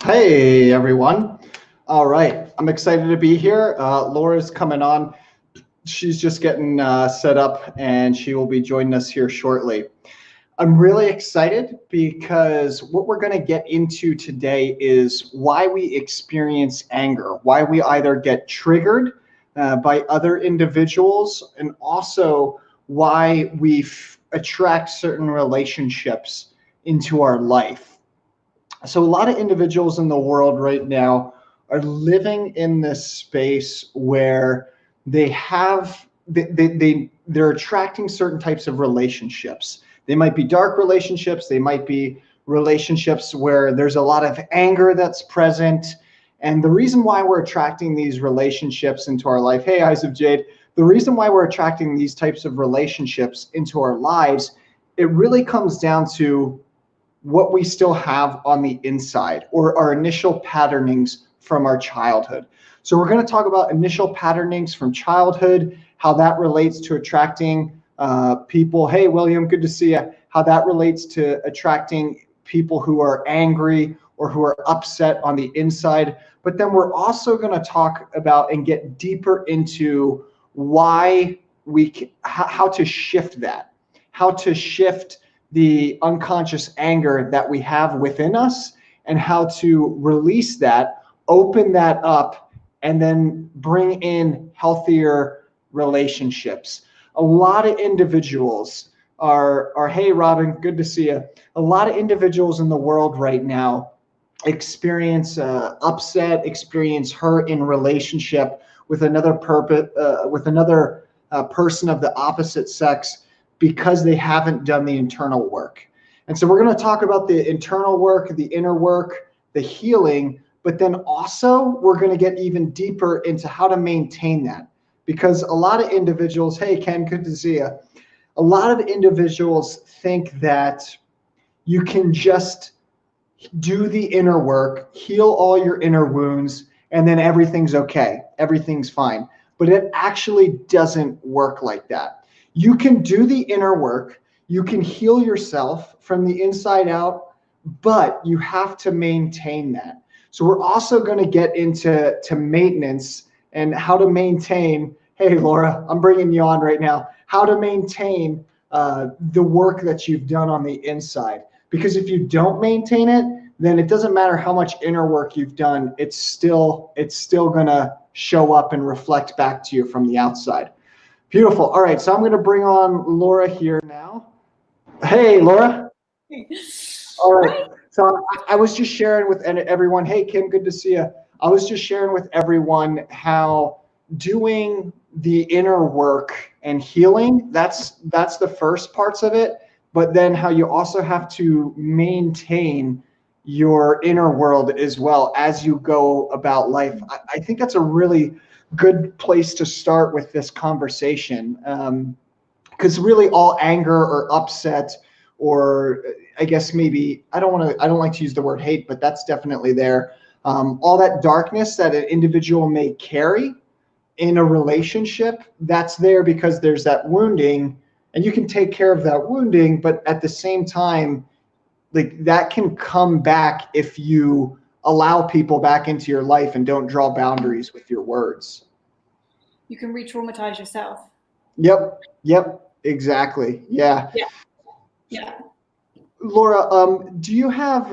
Hey everyone. All right, I'm excited to be here. Laura's coming on. She's just getting set up and she will be joining us here shortly. I'm really excited because what we're going to get into today is why we experience anger, why we either get triggered by other individuals, and also why we attract certain relationships into our life. So a lot of individuals in the world right now are living in this space where they're attracting certain types of relationships. They might be dark relationships, they might be relationships where there's a lot of anger that's present. And the reason why we're attracting these relationships into our life, hey, Eyes of Jade, the reason why we're attracting these types of relationships into our lives, it really comes down to what we still have on the inside, or our initial patternings from our childhood. So we're going to talk about initial patternings from childhood, how that relates to attracting people. Hey, William, good to see you. How that relates to attracting people who are angry or who are upset on the inside. But then we're also going to talk about and get deeper into why how to shift that, how to shift the unconscious anger that we have within us, and how to release that, open that up, and then bring in healthier relationships. A lot of individuals are hey, Robin, good to see you. A lot of individuals in the world right now experience upset, experience hurt in relationship with another person of the opposite sex, because they haven't done the internal work. And so we're going to talk about the internal work, the inner work, the healing, but then also we're going to get even deeper into how to maintain that. Because a lot of individuals, hey, Ken, good to see you. A lot of individuals think that you can just do the inner work, heal all your inner wounds, and then everything's okay. Everything's fine. But it actually doesn't work like that. You can do the inner work, you can heal yourself from the inside out, but you have to maintain that. So we're also going to get into maintenance and how to maintain. Hey, Laura, I'm bringing you on right now. How to maintain the work that you've done on the inside. Because if you don't maintain it, then it doesn't matter how much inner work you've done. It's still going to show up and reflect back to you from the outside. Beautiful. All right, so I'm going to bring on Laura here now. Hey, Laura. All right. So I was just sharing with everyone. Hey, Kim, good to see you. I was just sharing with everyone how doing the inner work and healing, that's the first parts of it, but then how you also have to maintain your inner world as well as you go about life. I think that's a really good place to start with this conversation, because really all anger or upset, or I guess maybe I don't like to use the word hate, but that's definitely there. All that darkness that an individual may carry in a relationship, that's there because there's that wounding, and you can take care of that wounding, but at the same time, like, that can come back if you allow people back into your life and don't draw boundaries with your words. You can re-traumatize yourself. Yep, exactly. Yeah. Laura, do you have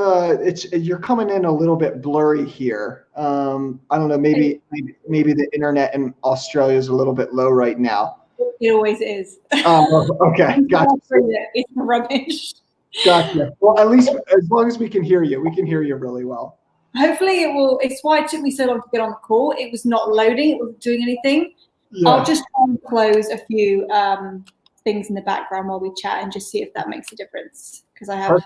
you're coming in a little bit blurry here. I don't know, maybe the internet in Australia is a little bit low right now. It always is. Oh, okay, gotcha. It's rubbish. Gotcha. Well, at least as long as we can hear you really well. Hopefully it will. It's why it took me so long to get on the call. It was not loading. It wasn't doing anything. Yeah. I'll just close a few things in the background while we chat and just see if that makes a difference, because I have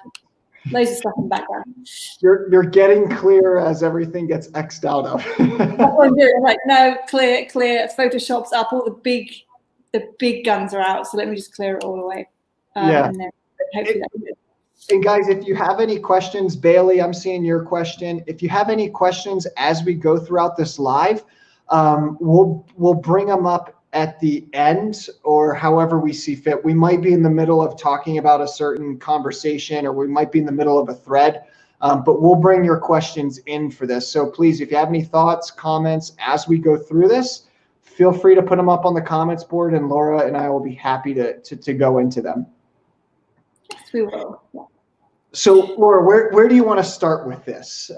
loads of stuff in the background. You're getting clear as everything gets X'd out of. That's what I'm doing. Like, no, clear. Photoshop's up. All the big guns are out. So let me just clear it all away. Yeah. And then hopefully and guys, if you have any questions, Bailey, I'm seeing your question. If you have any questions as we go throughout this live, we'll bring them up at the end, or however we see fit. We might be in the middle of talking about a certain conversation, or we might be in the middle of a thread. But we'll bring your questions in for this. So please, if you have any thoughts, comments as we go through this, feel free to put them up on the comments board, and Laura and I will be happy to go into them. Yes, we will. Yeah. So Laura, where do you want to start with this?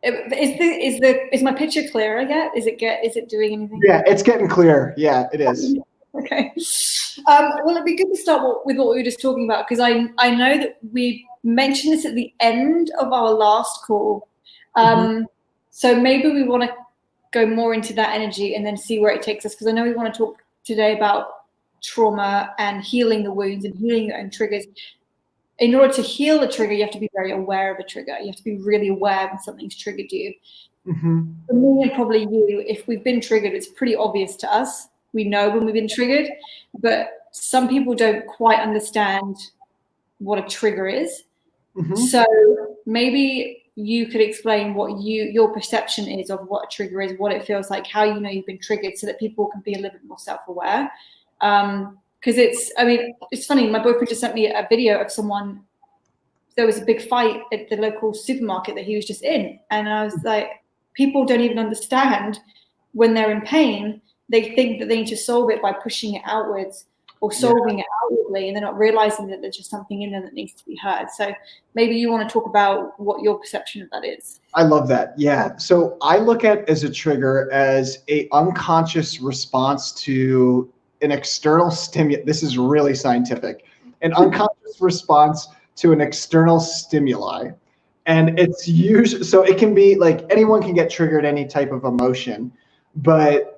Is my picture clearer yet? Is it doing anything? Yeah, it's getting clear. Yeah, it is. Okay. Well, it'd be good to start with what we were just talking about, because I know that we mentioned this at the end of our last call. So maybe we want to go more into that energy and then see where it takes us, because I know we want to talk today about trauma and healing the wounds and healing your own triggers. In order to heal a trigger, you have to be very aware of a trigger. You have to be really aware when something's triggered you. For me and probably you, if we've been triggered, it's pretty obvious to us. We know when we've been triggered, but some people don't quite understand what a trigger is. So maybe you could explain what your perception is of what a trigger is, what it feels like, how you know you've been triggered, so that people can be a little bit more self-aware. Because it's funny, my boyfriend just sent me a video of someone, there was a big fight at the local supermarket that he was just in. And I was like, people don't even understand when they're in pain. They think that they need to solve it by pushing it outwards or solving it outwardly, and they're not realizing that there's just something in them that needs to be heard. So maybe you want to talk about what your perception of that is. I love that. Yeah. So I look at as a trigger as a unconscious response to an external stimulus. This is really scientific. An unconscious response to an external stimuli. And it's usually, so it can be like anyone can get triggered any type of emotion, but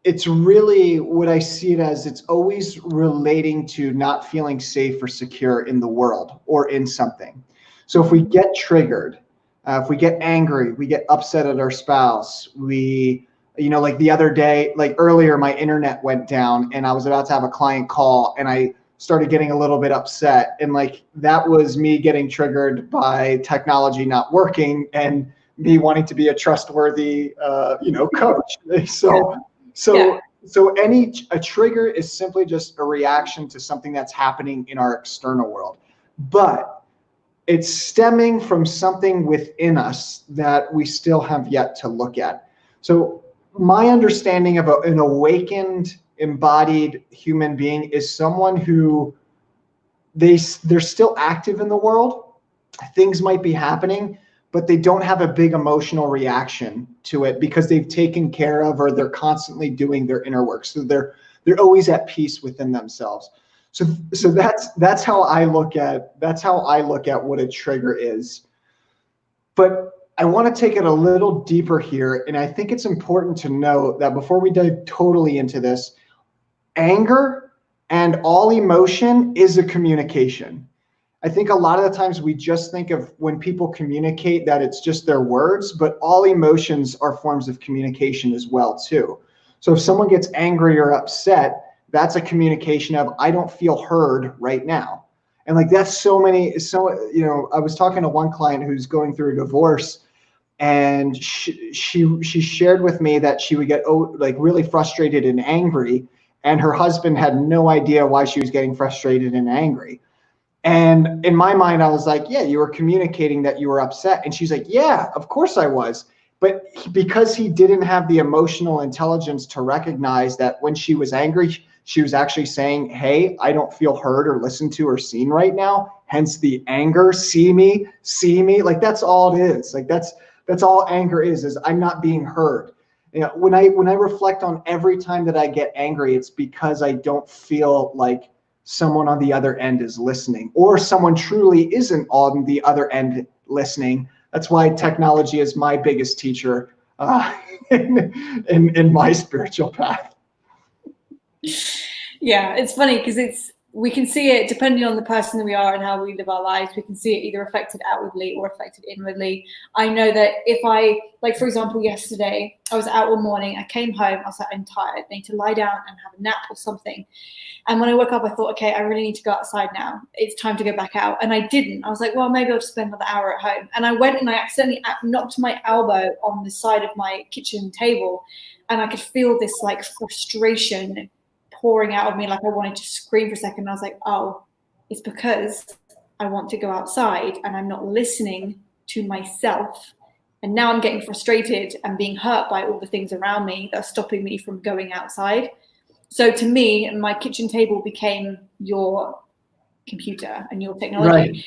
it's really what I see it as, it's always relating to not feeling safe or secure in the world or in something. So if we get triggered, if we get angry, we get upset at our spouse, like the other day, like earlier, my internet went down and I was about to have a client call and I started getting a little bit upset. And like, that was me getting triggered by technology not working and me wanting to be a trustworthy, coach. So a trigger is simply just a reaction to something that's happening in our external world, but it's stemming from something within us that we still have yet to look at. So my understanding of an awakened, embodied human being is someone who they're still active in the world. Things might be happening, but they don't have a big emotional reaction to it because they've taken care of, or they're constantly doing their inner work. So they're always at peace within themselves. So that's how I look at what a trigger is. But I want to take it a little deeper here, and I think it's important to know that before we dive totally into this, anger and all emotion is a communication. I think a lot of the times we just think of when people communicate that it's just their words, but all emotions are forms of communication as well too. So if someone gets angry or upset, that's a communication of, I don't feel heard right now. And like, that's I was talking to one client who's going through a divorce, and she shared with me that she would get really frustrated and angry, and her husband had no idea why she was getting frustrated and angry. And in my mind, I was like, yeah, you were communicating that you were upset. And she's like, yeah, of course I was. But because he didn't have the emotional intelligence to recognize that when she was angry, she was actually saying, hey, I don't feel heard or listened to or seen right now. Hence the anger, see me. Like, that's all it is. Like, that's all anger is I'm not being heard. When I reflect on every time that I get angry, it's because I don't feel like someone on the other end is listening, or someone truly isn't on the other end listening. That's why technology is my biggest teacher in my spiritual path. Yeah, it's funny because we can see it depending on the person that we are and how we live our lives. We can see it either affected outwardly or affected inwardly. I know that if for example, yesterday, I was out all morning. I came home, I was like, I'm tired. I need to lie down and have a nap or something. And when I woke up, I thought, okay, I really need to go outside now. It's time to go back out. And I didn't. I was like, well, maybe I'll just spend another hour at home. And I went and I accidentally knocked my elbow on the side of my kitchen table. And I could feel this like frustration pouring out of me, like I wanted to scream for a second. I was like, oh, it's because I want to go outside and I'm not listening to myself. And now I'm getting frustrated and being hurt by all the things around me that are stopping me from going outside. So to me, my kitchen table became your computer and your technology. Right.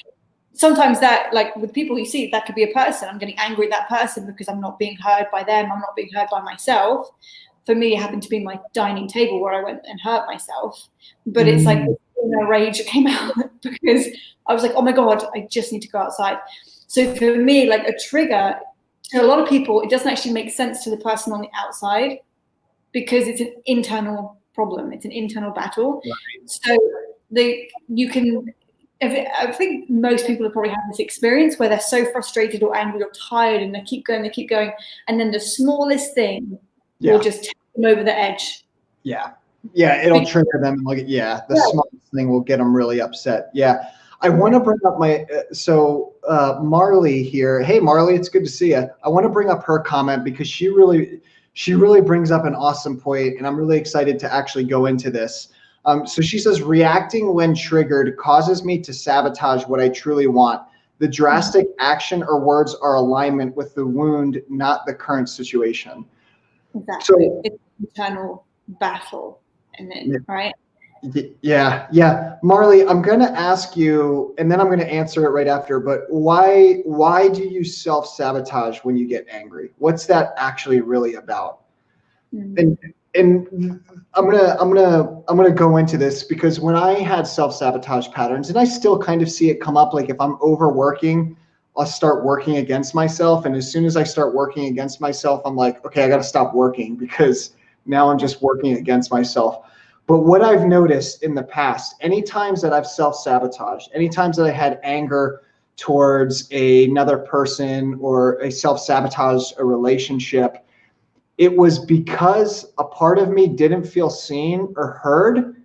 Sometimes that, like with people you see, that could be a person. I'm getting angry at that person because I'm not being heard by them. I'm not being heard by myself. For me, it happened to be my dining table where I went and hurt myself. But it's like this inner rage that came out because I was like, oh my God, I just need to go outside. So for me, like a trigger, to a lot of people, it doesn't actually make sense to the person on the outside because it's an internal problem. It's an internal battle. Right. So you can, I think most people have probably had this experience where they're so frustrated or angry or tired and they keep going. And then the smallest thing will just take them over the edge. Yeah. Yeah. It'll trigger them. Like, the smallest thing will get them really upset. Yeah. I want to bring up Marley here. Hey, Marley, it's good to see you. I want to bring up her comment because she really brings up an awesome point, and I'm really excited to actually go into this. So she says, reacting when triggered causes me to sabotage what I truly want. The drastic action or words are alignment with the wound, not the current situation. Exactly. So it's an internal battle, right? Yeah. Marley, I'm going to ask you, and then I'm going to answer it right after, but why do you self-sabotage when you get angry? What's that actually really about? Mm-hmm. And I'm gonna go into this because when I had self-sabotage patterns, and I still kind of see it come up, like if I'm overworking, I'll start working against myself. And as soon as I start working against myself, I'm like, okay, I got to stop working because now I'm just working against myself. But what I've noticed in the past, any times that I've self-sabotaged, any times that I had anger towards another person or I self-sabotaged a relationship, it was because a part of me didn't feel seen or heard.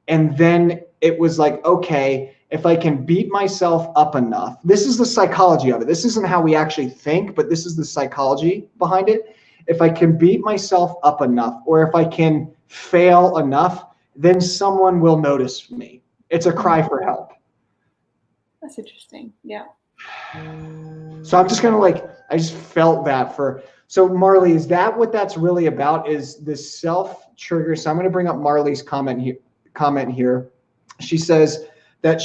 And then it was like, okay, if I can beat myself up enough, this is the psychology of it. This isn't how we actually think, but this is the psychology behind it. If I can beat myself up enough, or if I can fail enough, then someone will notice me. It's a cry for help. That's interesting. Yeah. So I'm just I just felt that so Marley, is that what that's really about? Is this self-trigger? So I'm going to bring up Marley's comment here. She says that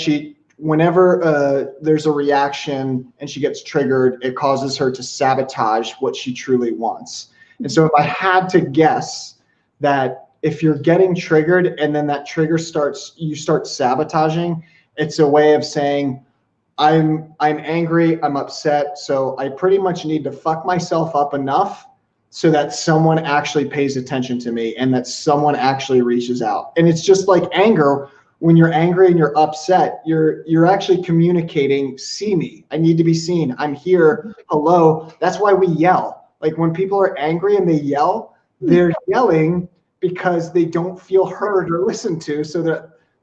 whenever there's a reaction and she gets triggered, it causes her to sabotage what she truly wants. And so if I had to guess that if you're getting triggered and then that trigger you start sabotaging, it's a way of saying, I'm angry, I'm upset, so I pretty much need to fuck myself up enough so that someone actually pays attention to me and that someone actually reaches out. And it's just like anger. When you're angry and you're upset, you're actually communicating, see me, I need to be seen, I'm here, hello. That's why we yell. Like when people are angry and they yell, they're yelling because they don't feel heard or listened to, so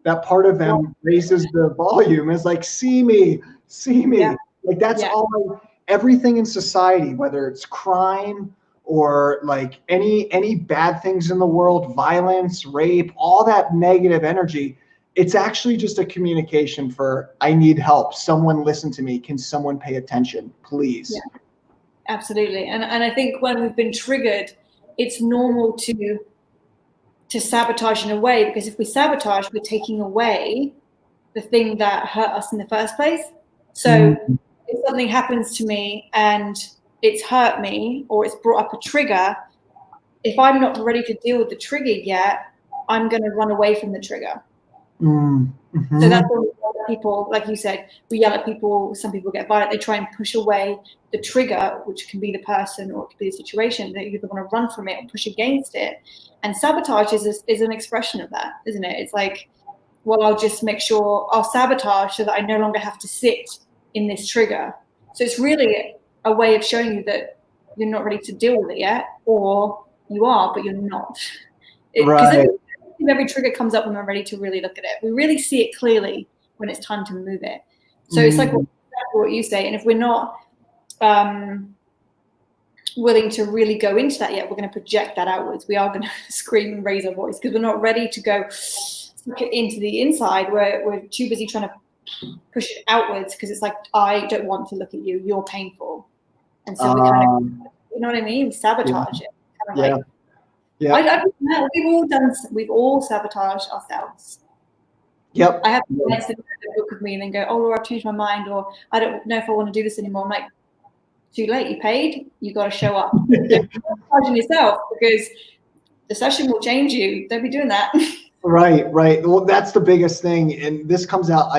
that part of them raises the volume. Is like, see me. Yeah. Like that's all, everything in society, whether it's crime or like any bad things in the world, violence, rape, all that negative energy, it's actually just a communication for, I need help. Someone listen to me. Can someone pay attention, please? Yeah, absolutely. And I think when we've been triggered, it's normal to sabotage in a way, because if we sabotage, we're taking away the thing that hurt us in the first place. So if something happens to me and it's hurt me or it's brought up a trigger, if I'm not ready to deal with the trigger yet, I'm going to run away from the trigger. Mm-hmm. So that's when people, like you said, we yell at people, some people get violent, they try and push away the trigger, which can be the person or it could be the situation. They either want to run from it or push against it. And sabotage is an expression of that, isn't it? It's like, well, I'll just make sure I'll sabotage so that I no longer have to sit in this trigger. So it's really a way of showing you that you're not ready to deal with it yet, or you are, but you're not. Right. Every trigger comes up when we're ready to really look at it. We really see it clearly when it's time to move it. So it's like what you say. And if we're not willing to really go into that yet, we're going to project that outwards. We are going to scream and raise our voice because we're not ready to go into the inside. We're too busy trying to push it outwards because it's like, I don't want to look at you, you're painful. And so we kind of, you know what I mean? Sabotage it. Kind of like, we've all sabotaged ourselves. Yep. I have clients that book with me and then go, oh, Laura, I've changed my mind, or I don't know if I want to do this anymore. I'm like, too late, you paid, you got to show up. Don't charge yourself, because the session will change you. Don't be doing that. Right. Well, that's the biggest thing. And this comes out,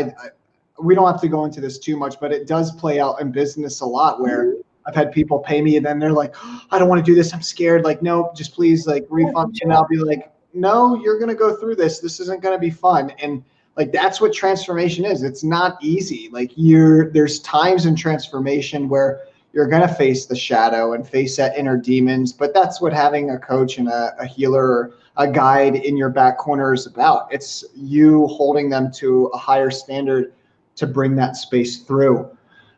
we don't have to go into this too much, but it does play out in business a lot, where I've had people pay me and then they're like, oh, I don't want to do this, I'm scared. Like, no, just please, like, refund. And I'll be like, no, you're going to go through this. This isn't going to be fun. And like, that's what transformation is. It's not easy. Like, there's times in transformation where you're going to face the shadow and face that inner demons, but that's what having a coach and a healer or a guide in your back corner is about. It's you holding them to a higher standard to bring that space through.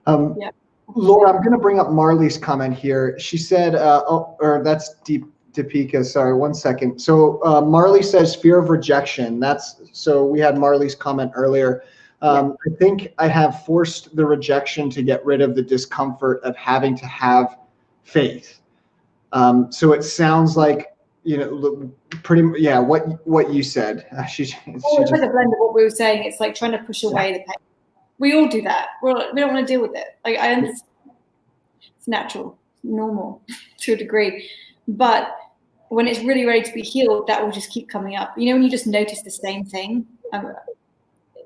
Laura, I'm going to bring up Marley's comment here. She said, that's Deepika, sorry, 1 second. So Marley says fear of rejection. So we had Marley's comment earlier. I think I have forced the rejection to get rid of the discomfort of having to have faith. So it sounds like, what you said. It's like a blend of what we were saying. It's like trying to push away the pain. We all do that. We don't want to deal with it. Like, I understand. It's natural, normal to a degree. But when it's really ready to be healed, that will just keep coming up. You know, when you just notice the same thing,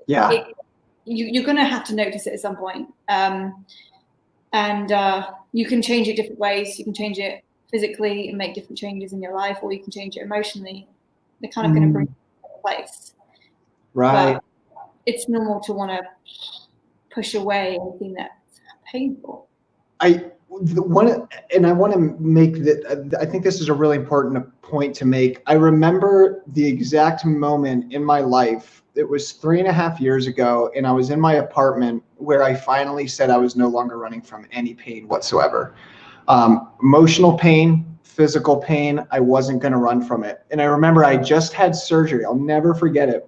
you're going to have to notice it at some point. And you can change it different ways. You can change it physically and make different changes in your life, or you can change it emotionally. They're kind of going to bring you to a place. Right. But it's normal to want to push away anything that's painful. I want to make that. I think this is a really important point to make. I remember the exact moment in my life. It was 3.5 years ago, and I was in my apartment where I finally said I was no longer running from any pain whatsoever. Emotional pain, physical pain, I wasn't going to run from it. And I remember I just had surgery. I'll never forget it.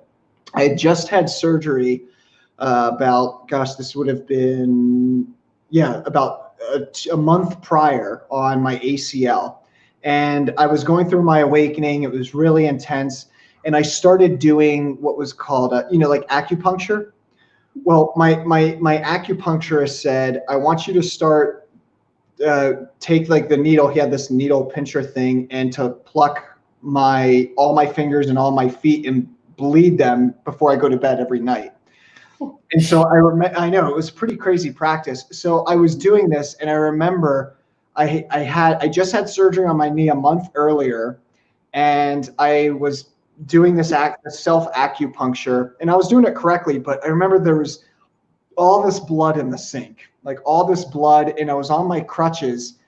I had just had surgery this would have been, about a month prior on my ACL. And I was going through my awakening. It was really intense. And I started doing what was called, like acupuncture. Well, my acupuncturist said, I want you to start, take like the needle. He had this needle pincher thing, and to pluck all my fingers and all my feet and bleed them before I go to bed every night. And so I know it was a pretty crazy practice. So I was doing this, and I remember I just had surgery on my knee a month earlier, and I was doing this self acupuncture, and I was doing it correctly. But I remember there was all this blood in the sink, like all this blood, and I was on my crutches,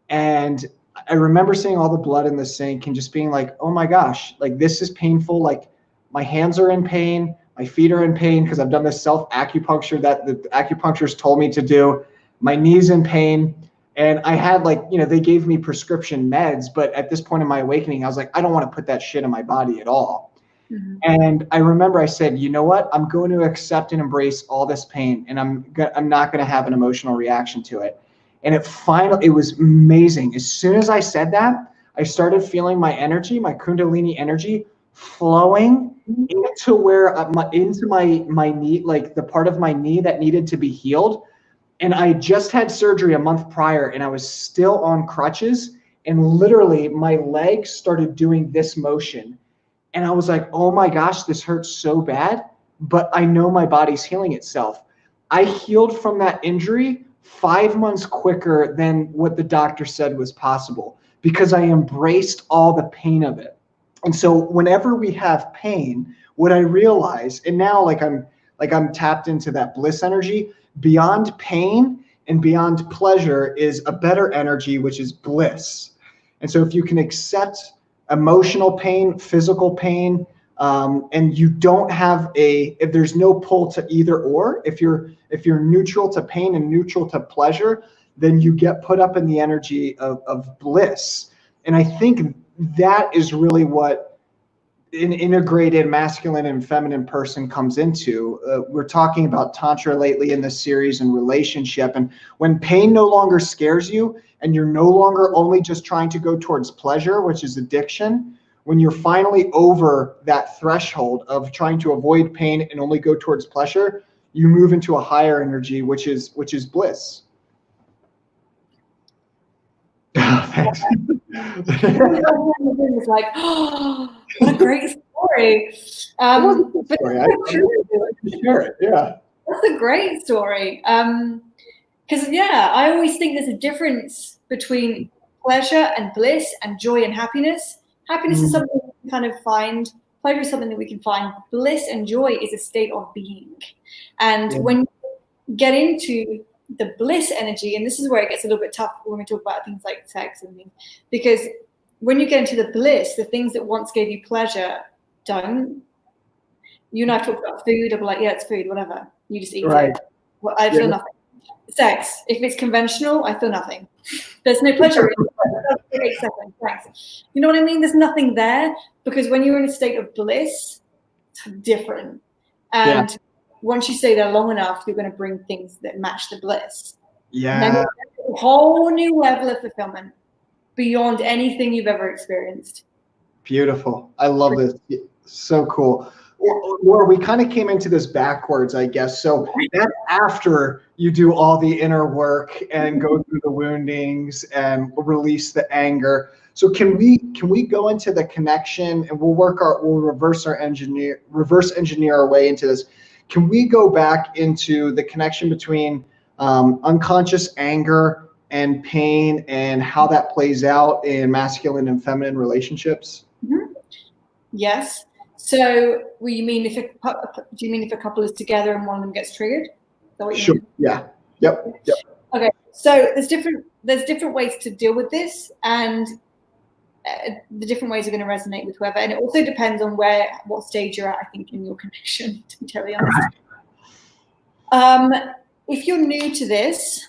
and I remember seeing all the blood in the sink and just being like, oh my gosh, like this is painful. Like my hands are in pain. My feet are in pain because I've done this self acupuncture that the acupuncturist told me to do. My knee's in pain. And I had they gave me prescription meds, but at this point in my awakening, I was like, I don't want to put that shit in my body at all. Mm-hmm. And I remember I said, you know what? I'm going to accept and embrace all this pain, and I'm not going to have an emotional reaction to it. And it was amazing. As soon as I said that, I started feeling my energy, my Kundalini energy, flowing into my knee, like the part of my knee that needed to be healed. And I just had surgery a month prior, and I was still on crutches, and literally my legs started doing this motion. And I was like, oh my gosh, this hurts so bad, but I know my body's healing itself. I healed from that injury 5 months quicker than what the doctor said was possible, because I embraced all the pain of it. And so whenever we have pain, what I realize, and now I'm tapped into that bliss energy, beyond pain and beyond pleasure is a better energy, which is bliss. And so if you can accept emotional pain, physical pain, and you don't have if there's no pull to either or, if you're neutral to pain and neutral to pleasure, then you get put up in the energy of bliss. And I think that is really what an integrated masculine and feminine person comes into. We're talking about Tantra lately in this series and relationship. And when pain no longer scares you and you're no longer only just trying to go towards pleasure, which is addiction, when you're finally over that threshold of trying to avoid pain and only go towards pleasure, you move into a higher energy, which is bliss. Thanks. It's like, oh, what a great story. Share it. Yeah. That's a great story. Because I always think there's a difference between pleasure and bliss and joy and happiness. Happiness is something we can kind of find. Pleasure is something that we can find. Bliss and joy is a state of being. And when you get into the bliss energy, and this is where it gets a little bit tough when we talk about things like sex and things, because when you get into the bliss, the things that once gave you pleasure don't. You and I talk about food. I'll be like, yeah, it's food, whatever. You just eat it. Well, I feel nothing. Sex, if it's conventional, I feel nothing. There's no pleasure. 8 seconds, thanks. You know what I mean? There's nothing there, because when you're in a state of bliss, it's different. And once you stay there long enough, you're going to bring things that match the bliss. Yeah. And then a whole new level of fulfillment beyond anything you've ever experienced. Beautiful. I love this. So cool. Or we kind of came into this backwards, I guess. So that's after you do all the inner work and go through the woundings and release the anger. So can we go into the connection, and we'll reverse engineer our way into this. Can we go back into the connection between unconscious anger and pain and how that plays out in masculine and feminine relationships? Mm-hmm. Yes. So, do you mean if a couple is together and one of them gets triggered? Is that what you mean? Yeah. Yep. Okay. So there's different ways to deal with this, and the different ways are going to resonate with whoever. And it also depends on what stage you're at, I think, in your connection, to be totally honest. If you're new to this,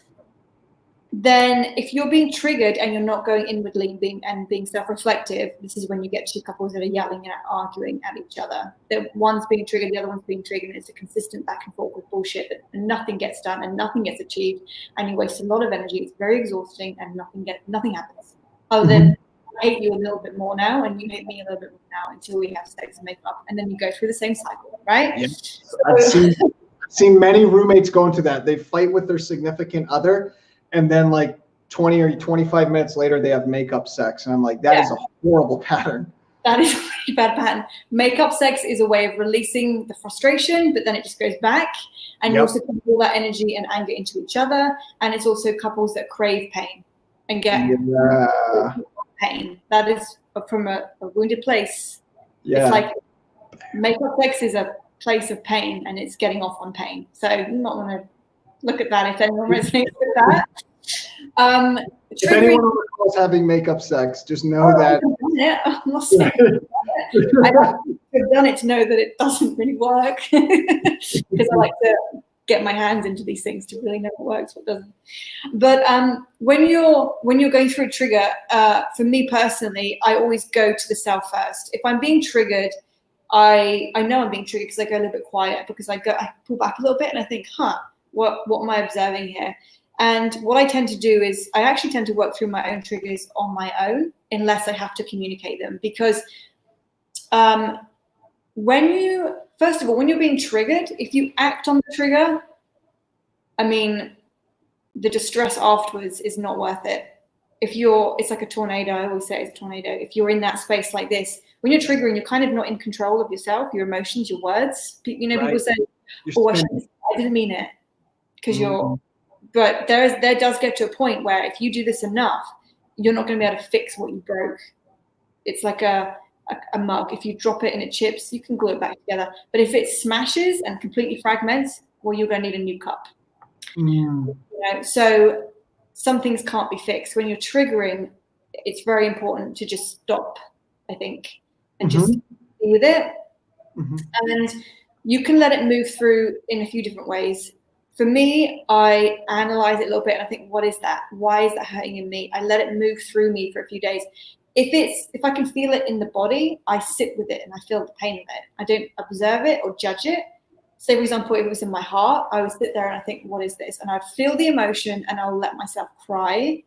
then if you're being triggered and you're not going inwardly and being self-reflective, this is when you get two couples that are yelling and arguing at each other. The one's being triggered, the other one's being triggered, and it's a consistent back and forth with bullshit that nothing gets done and nothing gets achieved, and you waste a lot of energy. It's very exhausting, and nothing happens other than I hate you a little bit more now, and you hate me a little bit more now, until we have sex and make up, and then you go through the same cycle, right? Yeah. I've seen many roommates go into that. They fight with their significant other, and then like 20 or 25 minutes later, they have makeup sex. And I'm like, that is a horrible pattern. That is a really bad pattern. Makeup sex is a way of releasing the frustration, but then it just goes back. And you also put all that energy and anger into each other. And it's also couples that crave pain and get pain. That is from a wounded place. Yeah. It's like makeup sex is a place of pain, and it's getting off on pain. So I'm not going to look at that if anyone resonates with that. If anyone on the call is having makeup sex, just know that. I'm not saying I have done it to know that it doesn't really work, because I like to get my hands into these things to really know what works, what doesn't. But when you're going through a trigger, for me personally, I always go to the self first. If I'm being triggered, I know I'm being triggered because I go a little bit quiet, because I pull back a little bit and I think, what am I observing here? And what I tend to do is I actually tend to work through my own triggers on my own, unless I have to communicate them. Because first of all, when you're being triggered, if you act on the trigger, I mean, the distress afterwards is not worth it. It's like a tornado. I always say it's a tornado. If you're in that space like this, when you're triggering, you're kind of not in control of yourself, your emotions, your words. People say, "Oh, I didn't mean it," because But there does get to a point where if you do this enough, you're not going to be able to fix what you broke. It's like a mug. If you drop it and it chips, you can glue it back together. But if it smashes and completely fragments, well, you're going to need a new cup. So some things can't be fixed. When you're triggering, it's very important to just stop, I think, and just be with it. And you can let it move through in a few different ways. For me, I analyze it a little bit and I think, what is that? Why is that hurting in me? I let it move through me for a few days. if I can feel it in the body, I sit with it and I feel the pain of it. I don't observe it or judge it. Say, for example, if it was in my heart, I would sit there and I think, what is this? And I'd feel the emotion and I'll let myself cry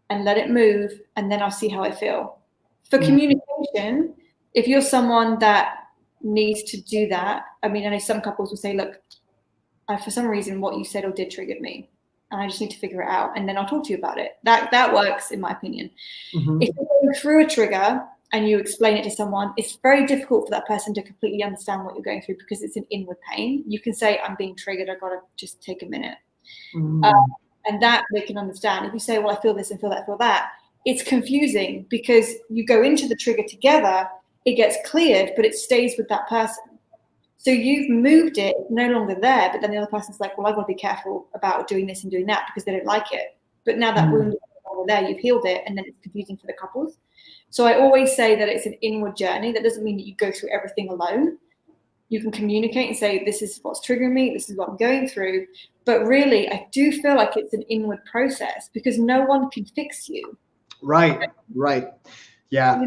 and let it move, and then I'll see how I feel. For communication, if you're someone that needs to do that, I mean, I know some couples will say, look, for some reason, what you said or did triggered me, and I just need to figure it out, and then I'll talk to you about it. That works, in my opinion. If you're going through a trigger and you explain it to someone, it's very difficult for that person to completely understand what you're going through because it's an inward pain. You can say, I'm being triggered, I've got to just take a minute. And that they can understand. If you say, well, I feel this and feel that, feel that, it's confusing because you go into the trigger together, it gets cleared, but it stays with that person. So you've moved it, it's no longer there, but then the other person's like, well, I've got to be careful about doing this and doing that because they don't like it. But now that wound is no longer there, you've healed it, and then it's confusing for the couples. So I always say that it's an inward journey. That doesn't mean that you go through everything alone. You can communicate and say, this is what's triggering me, this is what I'm going through. But really, I do feel like it's an inward process because no one can fix you. Right. Yeah.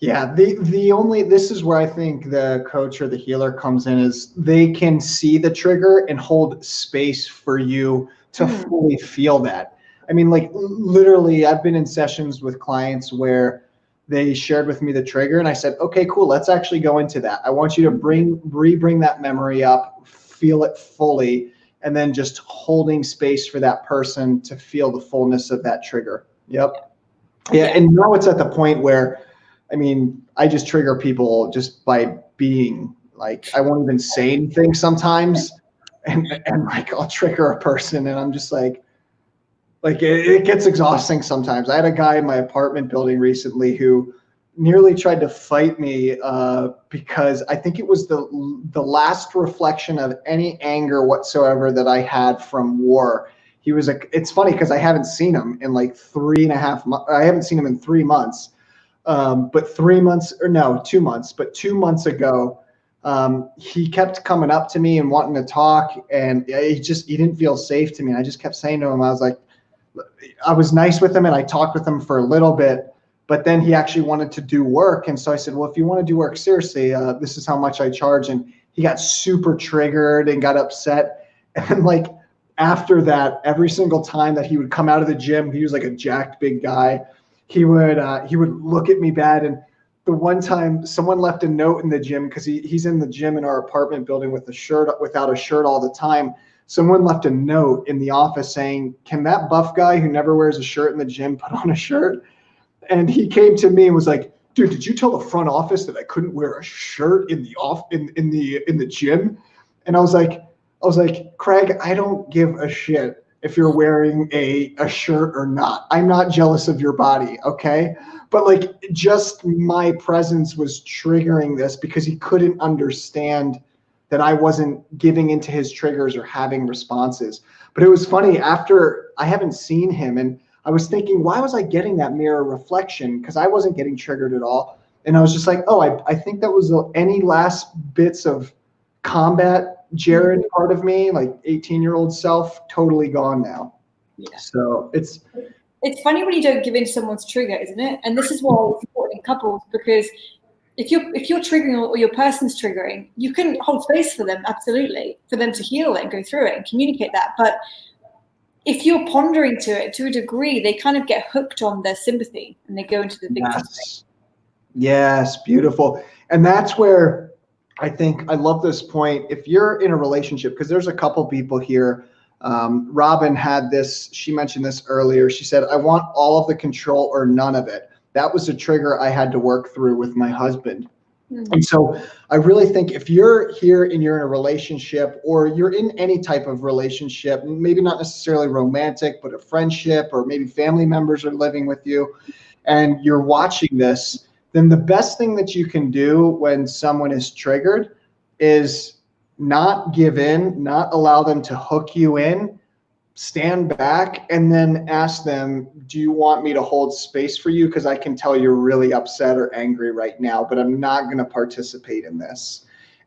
Yeah. This is where I think the coach or the healer comes in, is they can see the trigger and hold space for you to fully feel that. I mean, like literally, I've been in sessions with clients where they shared with me the trigger and I said, okay, cool, let's actually go into that. I want you to bring that memory up, feel it fully, and then just holding space for that person to feel the fullness of that trigger. Yep. Yeah. And now it's at the point where, I mean, I just trigger people just by being like, I won't even say anything sometimes. And like, I'll trigger a person and I'm just like it gets exhausting sometimes. I had a guy in my apartment building recently who nearly tried to fight me because I think it was the last reflection of any anger whatsoever that I had from war. It's funny because I haven't seen him in like 3.5 months. I haven't seen him in 3 months. But 2 months. But 2 months ago, he kept coming up to me and wanting to talk, and he didn't feel safe to me. And I just kept saying to him, I was nice with him and I talked with him for a little bit, but then he actually wanted to do work. And so I said, well, if you want to do work, seriously, this is how much I charge. And he got super triggered and got upset. And like after that, every single time that he would come out of the gym, he was like a jacked big guy. He would look at me bad. And the one time someone left a note in the gym, because he's in the gym in our apartment building without a shirt all the time. Someone left a note in the office saying, can that buff guy who never wears a shirt in the gym put on a shirt? And he came to me and was like, dude, did you tell the front office that I couldn't wear a shirt in the gym? And I was like, Craig, I don't give a shit if you're wearing a shirt or not. I'm not jealous of your body, okay? But like just my presence was triggering this because he couldn't understand that I wasn't giving into his triggers or having responses. But it was funny, after I haven't seen him, and I was thinking, why was I getting that mirror reflection? Because I wasn't getting triggered at all. And I was just like, oh, I think that was any last bits of combat Jared part of me, like 18-year-old self, totally gone now. Yeah. So it's funny when you don't give in to someone's trigger, isn't it? And this is why it's important in couples, because if you're triggering or your person's triggering, you can hold space for them, absolutely, for them to heal it and go through it and communicate that. But if you're pondering to it to a degree, they kind of get hooked on their sympathy and they go into the victim thing. Yes, beautiful. And that's where I think I love this point. If you're in a relationship, because there's a couple people here, Robin had this, she mentioned this earlier. She said, I want all of the control or none of it. That was a trigger I had to work through with my husband. Mm-hmm. And so I really think if you're here and you're in a relationship, or you're in any type of relationship, maybe not necessarily romantic, but a friendship, or maybe family members are living with you and you're watching this, then the best thing that you can do when someone is triggered is not give in, not allow them to hook you in. Stand back and then ask them, do you want me to hold space for you? Because I can tell you're really upset or angry right now, but I'm not going to participate in this.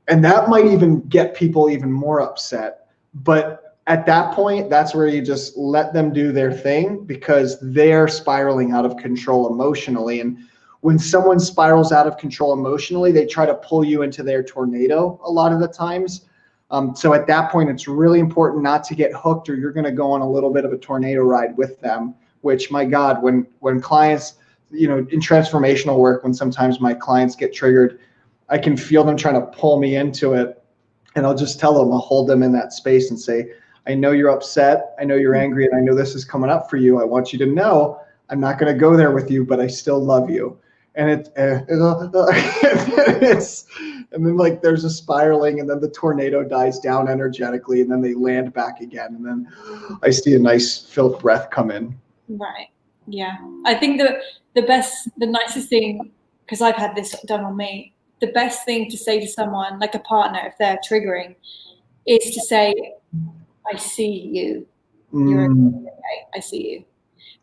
And that might even get people even more upset. But At that point, that's where you just let them do their thing, because they're spiraling out of control emotionally. And when someone spirals out of control emotionally, they try to pull you into their tornado a lot of the times. So at that point, it's really important not to get hooked, or you're going to go on a little bit of a tornado ride with them, which, my God, when clients, in transformational work, when sometimes my clients get triggered, I can feel them trying to pull me into it. And I'll just tell them, I'll hold them in that space and say, I know you're upset. I know you're angry, and I know this is coming up for you. I want you to know I'm not going to go there with you, but I still love you. And it's, and then like there's a spiraling, and then the tornado dies down energetically, and then they land back again. And then I see a nice filled breath come in. Right. Yeah. I think the nicest thing, because I've had this done on me, the best thing to say to someone, like a partner, if they're triggering, is to say, I see you. You're okay. I see you.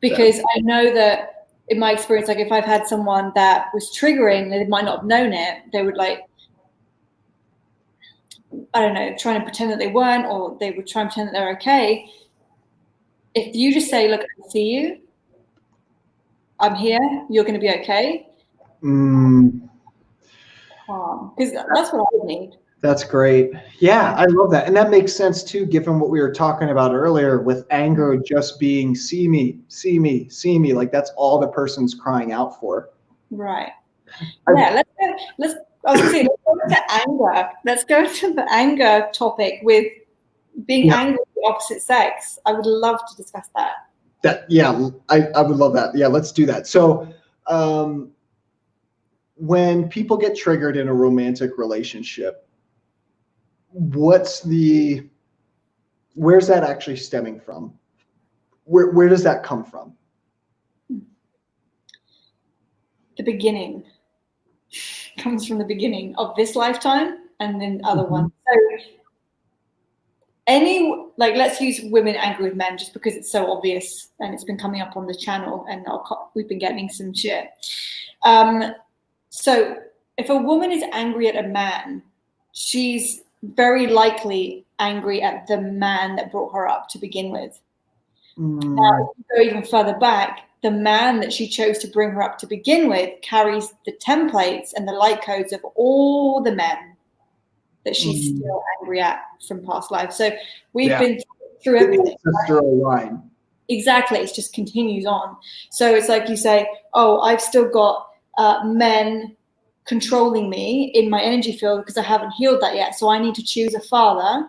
Because I know that in my experience, like if I've had someone that was triggering, they might not have known it. They would like, I don't know, trying to pretend that they weren't, or they would try and pretend that they're okay. If you just say, look, I see you. I'm here. You're going to be okay. Because that's what I need. That's great. Yeah, I love that. And that makes sense too, given what we were talking about earlier with anger just being see me, see me, see me. Like that's all the person's crying out for. Right. Yeah, let's go to anger. Let's go to the anger topic with being angry with the opposite sex. I would love to discuss that. I would love that. Yeah, let's do that. So when people get triggered in a romantic relationship, where's that actually stemming from? Where does that come from? The beginning comes from the beginning of this lifetime and then other ones. So let's use women angry with men just because it's so obvious and it's been coming up on the channel and we've been getting some shit. So if a woman is angry at a man, she's very likely angry at the man that brought her up to begin with. Now, if you go even further back, the man that she chose to bring her up to begin with carries the templates and the light codes of all the men that she's still angry at from past lives. So we've been through everything. Ancestral line. Exactly. It just continues on. So it's like you say, oh, I've still got men controlling me in my energy field because I haven't healed that yet. So I need to choose a father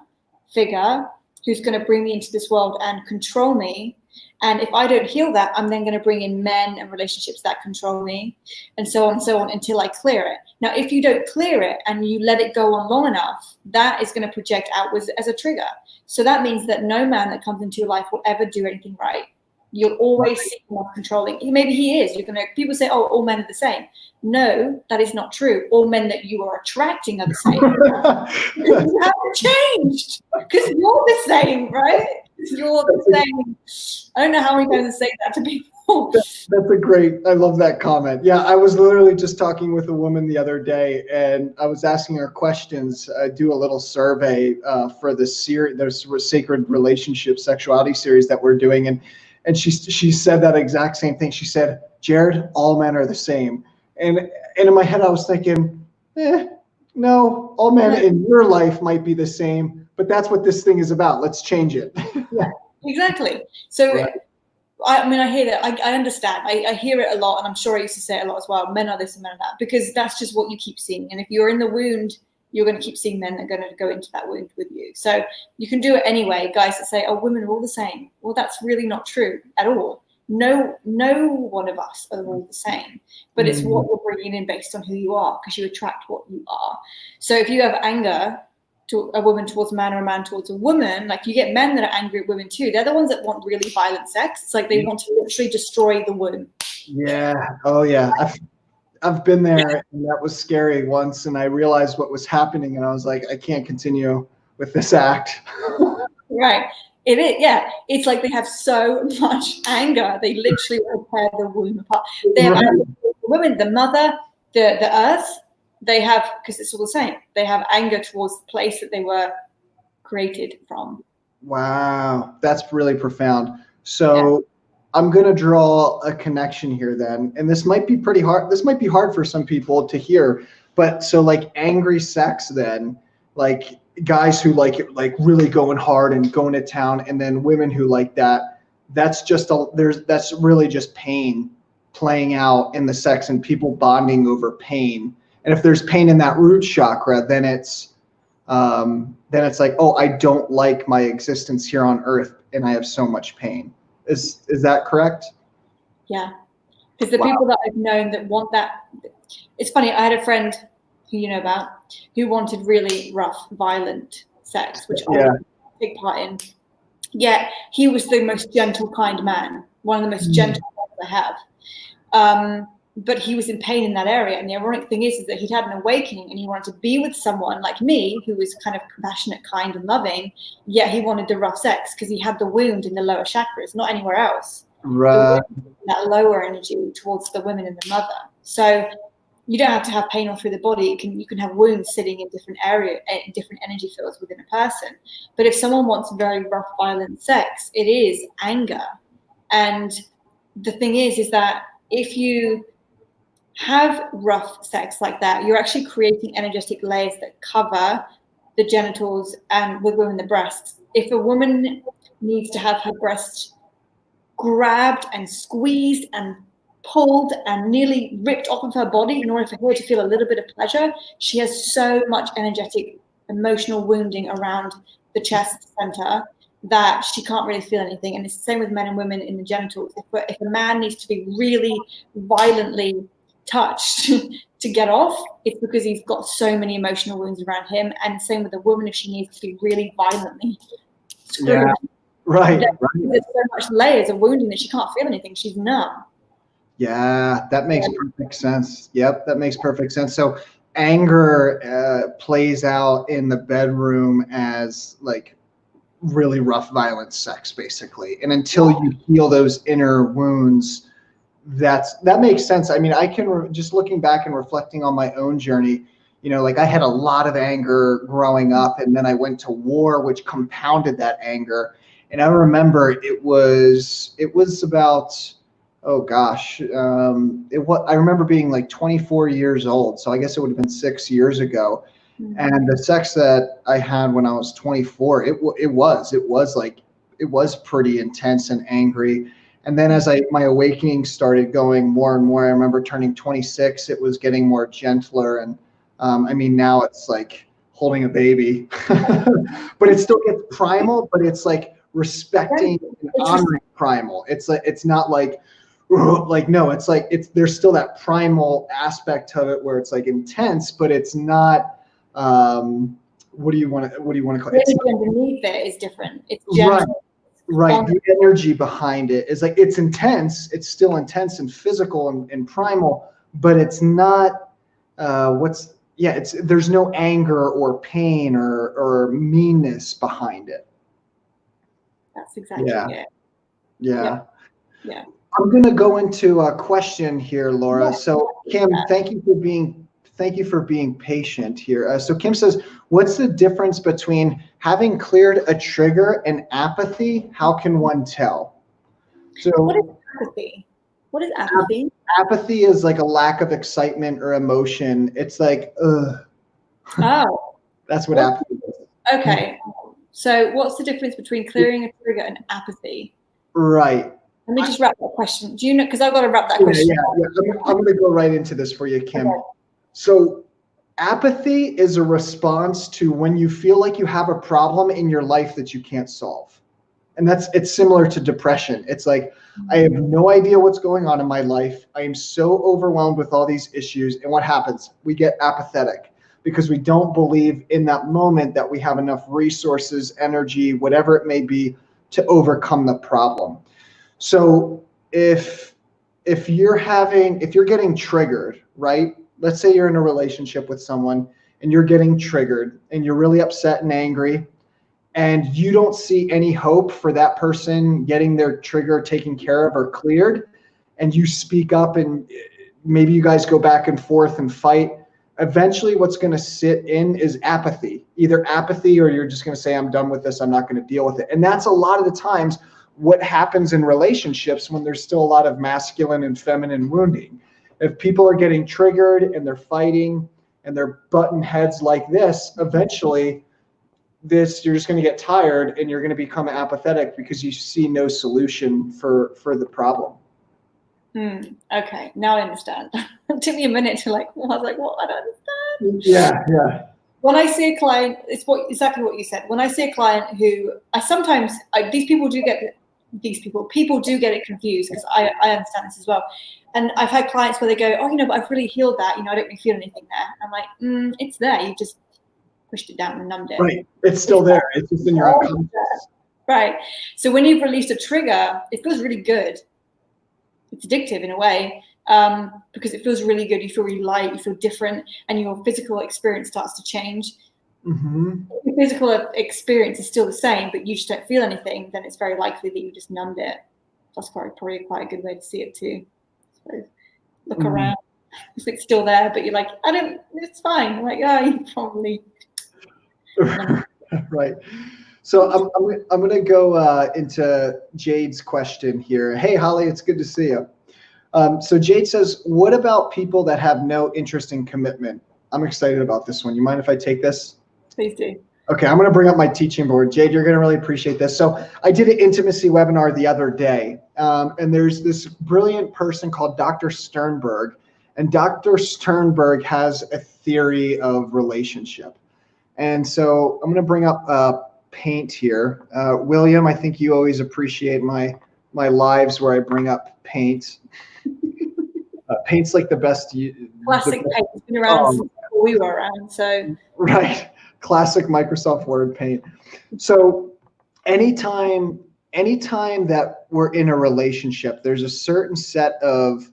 figure who's going to bring me into this world and control me. And if I don't heal that, I'm then going to bring in men and relationships that control me, and so on until I clear it. Now, if you don't clear it and you let it go on long enough, that is going to project outwards as a trigger. So that means that no man that comes into your life will ever do anything right. You'll always see him controlling. Maybe he is. People say, oh, all men are the same. No, that is not true. All men that you are attracting are the same. You haven't changed because you're the same, right? You're the same. I don't know how I'm going to say that to people. That's a great, I love that comment. Yeah, I was literally just talking with a woman the other day, and I was asking her questions. I do a little survey for the series, there's a Sacred Relationship Sexuality series that we're doing, and she said that exact same thing. She said, Jared, all men are the same. And in my head, I was thinking, no, all men in your life might be the same, but that's what this thing is about. Let's change it. Yeah, exactly. So, right. I hear that. I understand. I hear it a lot, and I'm sure I used to say it a lot as well. Men are this and men are that, because that's just what you keep seeing. And if you're in the wound, you're going to keep seeing men that are going to go into that wound with you. So you can do it anyway. Guys that say, oh, women are all the same. Well, that's really not true at all. No one of us are all the same, but it's what you're bringing in based on who you are, because you attract what you are. So if you have anger to a woman towards a man or a man towards a woman, like you get men that are angry at women too. They're the ones that want really violent sex. It's like they want to literally destroy the womb. Yeah. Oh yeah. I've been there, and that was scary once, and I realized what was happening, and I was like, I can't continue with this act. Right. It is, yeah. It's like they have so much anger. They literally will tear the womb apart. They have anger towards the women, the mother, the earth. They have, because it's all the same. They have anger towards the place that they were created from. Wow, that's really profound. So I'm going to draw a connection here then, and this might be pretty hard. This might be hard for some people to hear, but so like angry sex then, like guys who like it, like really going hard and going to town, and then women who like that, that's really just pain playing out in the sex and people bonding over pain. And if there's pain in that root chakra, then it's like, oh, I don't like my existence here on earth and I have so much pain. Is that correct? Yeah. Because the people that I've known that want that, it's funny, I had a friend who you know about who wanted really rough, violent sex, which I take part in. Yet he was the most gentle, kind man, one of the most gentle ones I have. But he was in pain in that area. And the ironic thing is that he'd had an awakening and he wanted to be with someone like me, who was kind of compassionate, kind and loving, yet he wanted the rough sex because he had the wound in the lower chakras, not anywhere else. Right. That lower energy towards the women and the mother. So you don't have to have pain all through the body. You can have wounds sitting in different different energy fields within a person. But if someone wants very rough, violent sex, it is anger. And the thing is that if you have rough sex like that, you're actually creating energetic layers that cover the genitals and with women the breasts. If a woman needs to have her breasts grabbed and squeezed and pulled and nearly ripped off of her body in order for her to feel a little bit of pleasure, she has so much energetic emotional wounding around the chest center that she can't really feel anything. And it's the same with men and women in the genitals. If a man needs to be really violently touched to get off, it's because he's got so many emotional wounds around him. And same with a woman, if she needs to be really violently screwed. Yeah. Right. There's so much layers of wounding that she can't feel anything. She's numb. Yeah, that makes perfect sense. Yep, that makes perfect sense. So anger plays out in the bedroom as like really rough, violent sex, basically. And until you heal those inner wounds, that makes sense. I mean, I can just looking back and reflecting on my own journey, like I had a lot of anger growing up, and then I went to war, which compounded that anger. And I remember it was about, oh gosh, I remember being like 24 years old. So I guess it would have been 6 years ago. Mm-hmm. And the sex that I had when I was 24, it was pretty intense and angry. And then as my awakening started going more and more, I remember turning 26, it was getting more gentler. And I mean, now it's like holding a baby, but it still gets primal, but it's like respecting and honoring primal. It's like, it's not like no, it's like, there's still that primal aspect of it where it's like intense, but it's not, what do you want to call it? The energy underneath it is different. It's gentle. Right. The energy behind it is like, it's intense. It's still intense and physical and primal, but it's not, there's no anger or pain or meanness behind it. That's exactly it. Yeah. Yeah. I'm going to go into a question here, Laura. Yeah. So Kim, thank you for being patient here. So Kim says, what's the difference between having cleared a trigger and apathy? How can one tell? So what is apathy? What is apathy? Apathy is like a lack of excitement or emotion. It's like, ugh. Oh. That's what apathy is. Okay. So what's the difference between clearing a trigger and apathy? Right. Let me just wrap that question. Do you know? Because I've got to wrap that question. Yeah. I'm going to go right into this for you, Kim. Okay. So apathy is a response to when you feel like you have a problem in your life that you can't solve. And it's similar to depression. It's like, I have no idea what's going on in my life. I am so overwhelmed with all these issues. And what happens? We get apathetic because we don't believe in that moment that we have enough resources, energy, whatever it may be, to overcome the problem. So if you're getting triggered, right? Let's say you're in a relationship with someone and you're getting triggered and you're really upset and angry and you don't see any hope for that person getting their trigger taken care of or cleared, and you speak up and maybe you guys go back and forth and fight. eventually what's going to sit in is apathy, either apathy or you're just going to say, I'm done with this. I'm not going to deal with it. And that's a lot of the times what happens in relationships when there's still a lot of masculine and feminine wounding. If people are getting triggered and they're fighting and they're butting heads like this, eventually you're just going to get tired and you're going to become apathetic because you see no solution for the problem. Okay, now I understand. It took me a minute to I was like, what? I don't understand. Yeah. When I see a client, it's exactly what you said. When I see a client who people do get it confused, because I understand this as well. And I've had clients where they go, oh, but I've really healed that. I don't really feel anything there. I'm like, it's there. You just pushed it down and numbed it. Right. It's still there. It's just in your unconscious. Right. So when you've released a trigger, it feels really good. It's addictive in a way, because it feels really good. You feel really light, you feel different, and your physical experience starts to change. Mm-hmm. If your physical experience is still the same, but you just don't feel anything, then it's very likely that you just numbed it. That's probably quite a good way to see it too. So look around. If it's still there, but you're like, it's fine. I'm like, you probably. Right. So I'm going to go into Jade's question here. Hey, Holly, it's good to see you. So Jade says, what about people that have no interest in commitment? I'm excited about this one. You mind if I take this? Please do. Okay, I'm going to bring up my teaching board. Jade, you're going to really appreciate this. So I did an intimacy webinar the other day, and there's this brilliant person called Dr. Sternberg, and Dr. Sternberg has a theory of relationship. And so I'm going to bring up paint here. William, I think you always appreciate my lives where I bring up paint. Paint's like the best. Classic paint. It's been around since we were around. So right, classic Microsoft Word paint. So anytime that we're in a relationship, there's a certain set of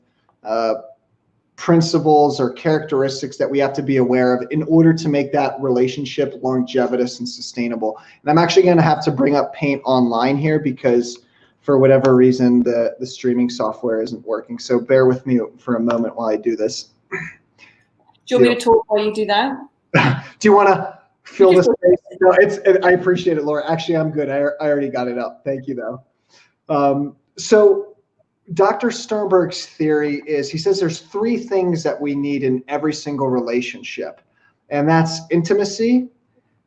principles or characteristics that we have to be aware of in order to make that relationship longevitous and sustainable. And I'm actually going to have to bring up paint online here because for whatever reason, the streaming software isn't working. So bear with me for a moment while I do this. Do you want me to talk while you do that? Do you want to fill this space? No, I appreciate it, Laura. Actually, I'm good. I already got it up. Thank you, though. So Dr. Sternberg's theory is, he says there's three things that we need in every single relationship. And that's intimacy,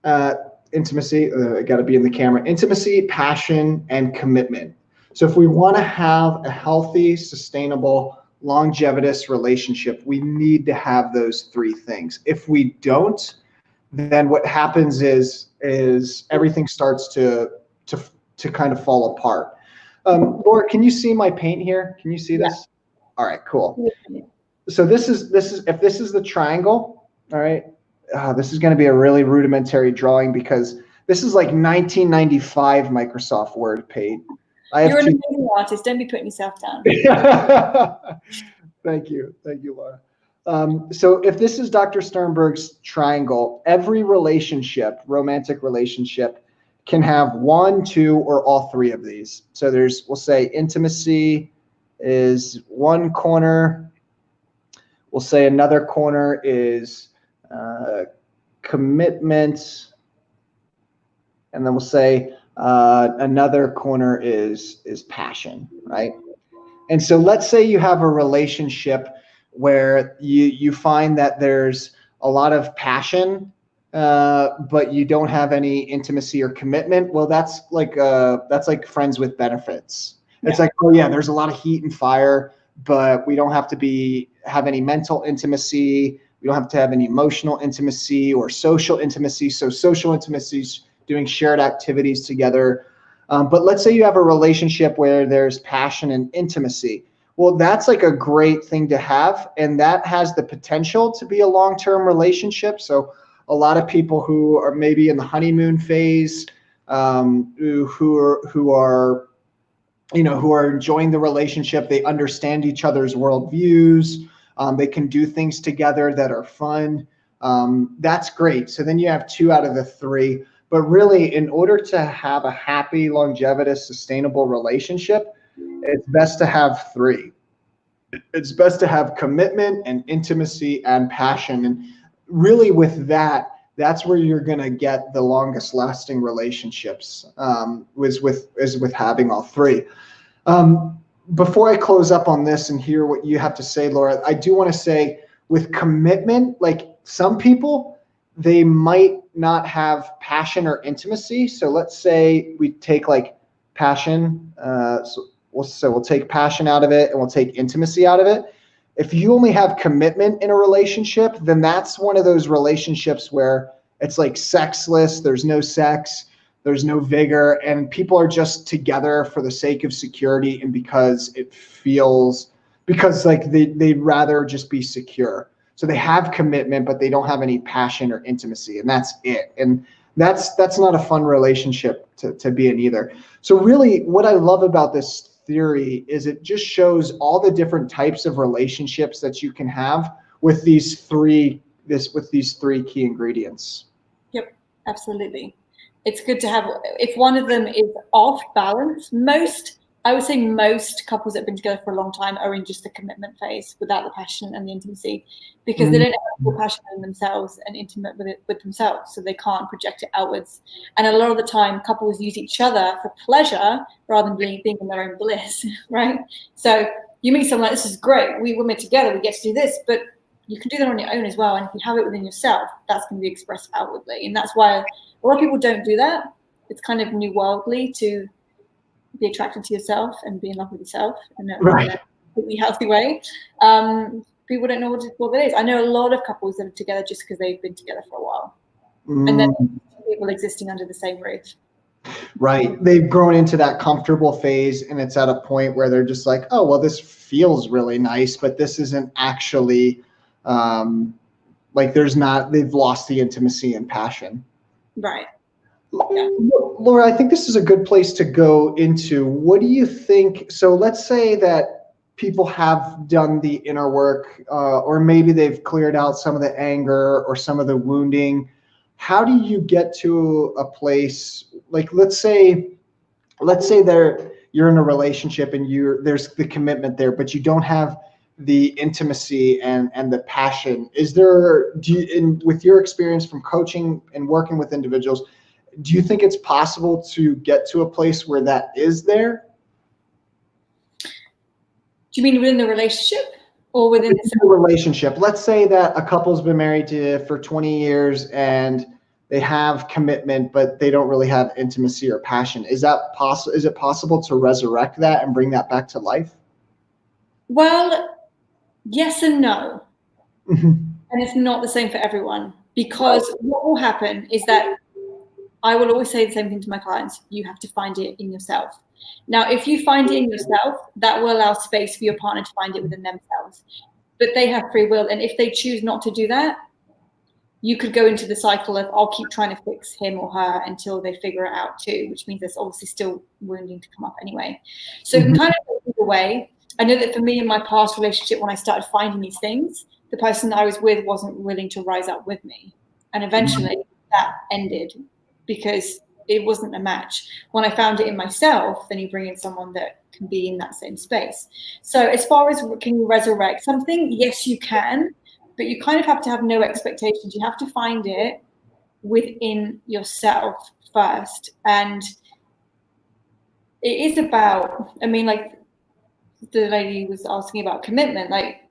I got to be in the camera, intimacy, passion, and commitment. So if we want to have a healthy, sustainable, longevitous relationship, we need to have those three things. If we don't, then what happens is everything starts to kind of fall apart. Laura, can you see my paint here? Can you see this? Yeah. All right, cool. So this is if this is the triangle, all right, this is going to be a really rudimentary drawing because this is like 1995 Microsoft Word paint. You're an amazing artist. Don't be putting yourself down. Thank you, Laura. So if this is Dr. Sternberg's triangle, every relationship, romantic relationship, can have one, two, or all three of these. So we'll say intimacy is one corner. We'll say another corner is commitment. And then we'll say another corner is passion, right? And so let's say you have a relationship where you find that there's a lot of passion, but you don't have any intimacy or commitment. Well, that's like friends with benefits. Yeah. It's like, oh yeah, there's a lot of heat and fire, but we don't have to have any mental intimacy. We don't have to have any emotional intimacy or social intimacy. So social intimacy is doing shared activities together. But let's say you have a relationship where there's passion and intimacy. Well, that's like a great thing to have, and that has the potential to be a long-term relationship. So a lot of people who are maybe in the honeymoon phase, who are enjoying the relationship, they understand each other's worldviews, they can do things together that are fun. That's great. So then you have 2 out of the 3. But really, in order to have a happy, longevitous, sustainable relationship, it's best to have 3. It's best to have commitment and intimacy and passion. And really with that, that's where you're going to get the longest lasting relationships, is with having all three. Before I close up on this and hear what you have to say, Laura, I do want to say with commitment, like some people, they might not have passion or intimacy. So let's say we take like passion. So we'll take passion out of it and we'll take intimacy out of it. If you only have commitment in a relationship, then that's one of those relationships where it's like sexless, there's no sex, there's no vigor, and people are just together for the sake of security and because like they'd rather just be secure. So they have commitment, but they don't have any passion or intimacy, and that's it. And that's not a fun relationship to be in either. So really what I love about this theory is it just shows all the different types of relationships that you can have with these three key ingredients. Yep, absolutely. It's good to have, if one of them is off balance, I would say most couples that have been together for a long time are in just the commitment phase without the passion and the intimacy, because they don't have the passion in themselves and intimate with themselves, so they can't project it outwards. And a lot of the time, couples use each other for pleasure rather than being in their own bliss, right? So you meet someone like, this is great, we're together, we get to do this, but you can do that on your own as well. And if you have it within yourself, that's going to be expressed outwardly. And that's why a lot of people don't do that. It's kind of new worldly to be attracted to yourself and be in love with yourself in a completely healthy way. People don't know what that is. I know a lot of couples that are together just because they've been together for a while. And then people existing under the same roof. Right. They've grown into that comfortable phase, and it's at a point where they're just like, oh, well, this feels really nice, but this isn't actually they've lost the intimacy and passion. Right. Yeah. Laura, I think this is a good place to go into. What do you think? So let's say that people have done the inner work, or maybe they've cleared out some of the anger or some of the wounding. How do you get to a place, like let's say you're in a relationship and there's the commitment there, but you don't have the intimacy and the passion. With your experience from coaching and working with individuals, do you think it's possible to get to a place where that is there? Do you mean within the relationship or within the relationship? Let's say that a couple's been married for 20 years and they have commitment, but they don't really have intimacy or passion. Is it possible to resurrect that and bring that back to life? Well, yes and no. And it's not the same for everyone, because what will happen is that I will always say the same thing to my clients. You have to find it in yourself. Now, if you find it in yourself, that will allow space for your partner to find it within themselves. But they have free will. And if they choose not to do that, you could go into the cycle of, I'll keep trying to fix him or her until they figure it out too, which means there's obviously still wounding to come up anyway. So it can kind of go either way. I know that for me in my past relationship, when I started finding these things, the person that I was with wasn't willing to rise up with me. And eventually that ended because it wasn't a match. When I found it in myself, then you bring in someone that can be in that same space. So as far as can you resurrect something? Yes, you can, but you kind of have to have no expectations. You have to find it within yourself first. And it is about, I mean, like the lady was asking about commitment, like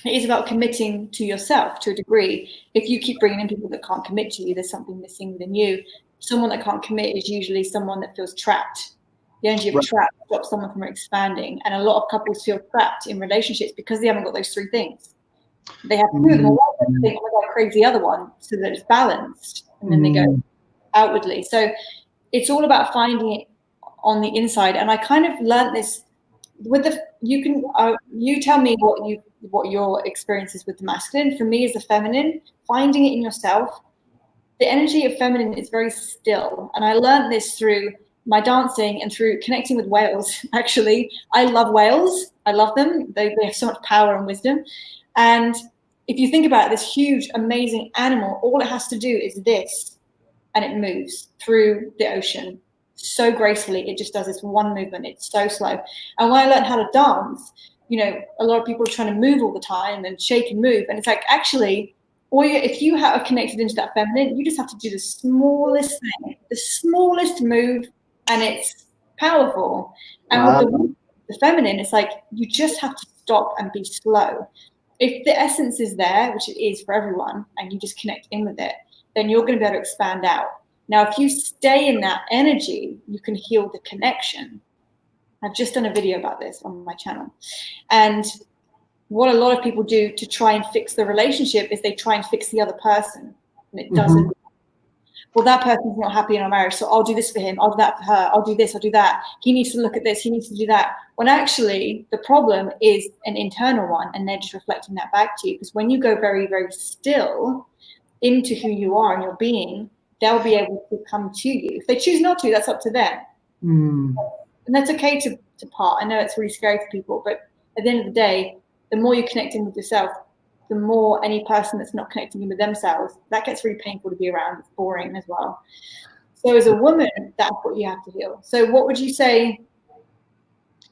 it is about committing to yourself to a degree. If you keep bringing in people that can't commit to you, there's something missing within you. Someone that can't commit is usually someone that feels trapped. The energy of trap stops someone from expanding. And a lot of couples feel trapped in relationships because they haven't got those three things. They have two of them. One think, oh my God, crave the other one so that it's balanced. And then they go outwardly. So it's all about finding it on the inside. And I kind of learned this with you tell me what your experience is with the masculine. For me, as the feminine, finding it in yourself. The energy of feminine is very still. And I learned this through my dancing and through connecting with whales. Actually, I love whales. I love them. They have so much power and wisdom. And if you think about it, this huge, amazing animal, all it has to do is this, and it moves through the ocean so gracefully. It just does this one movement. It's so slow. And when I learned how to dance, a lot of people are trying to move all the time and shake and move. And it's like, actually, or if you are connected into that feminine, you just have to do the smallest thing, the smallest move, and it's powerful. And with the feminine, it's like you just have to stop and be slow. If the essence is there, which it is for everyone, and you just connect in with it, then you're going to be able to expand out. Now, if you stay in that energy, you can heal the connection. I've just done a video about this on my channel. And what a lot of people do to try and fix the relationship is they try and fix the other person. And it doesn't. Well, that person's not happy in our marriage, so I'll do this for him, I'll do that for her, I'll do this, I'll do that. He needs to look at this, he needs to do that. When actually the problem is an internal one, and they're just reflecting that back to you. Because when you go very, very still into who you are and your being, they'll be able to come to you. If they choose not to, that's up to them. And that's okay to part. I know it's really scary for people, but at the end of the day, the more you connect in with yourself, the more any person that's not connecting in with themselves, that gets really painful to be around. It's boring as well. So as a woman, that's what you have to heal. So what would you say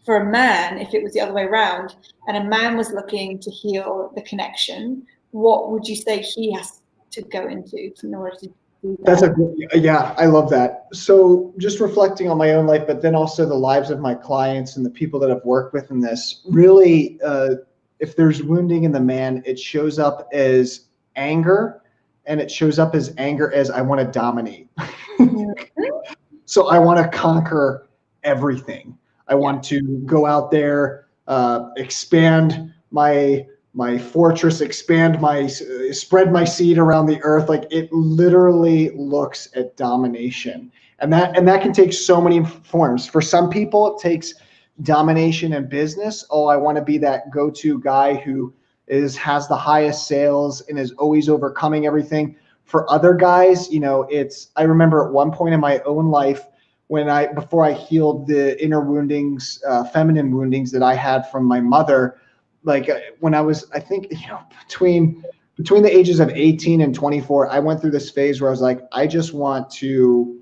for a man, if it was the other way around, and a man was looking to heal the connection, what would you say he has to go into in order to do that? Yeah, I love that. So just reflecting on my own life, but then also the lives of my clients and the people that I've worked with in this, really, if there's wounding in the man, it shows up as anger, and it shows up as anger as I want to dominate. So I want to conquer everything. I want to go out there, expand my fortress, spread my seed around the earth. Like, it literally looks at domination, and that can take so many forms. For some people, it takes domination in business. Oh, I want to be that go-to guy who has the highest sales and is always overcoming everything. For other guys, I remember at one point in my own life, before I healed the inner woundings, feminine woundings that I had from my mother, like when I was, I think, between the ages of 18 and 24, I went through this phase where I was like, I just want to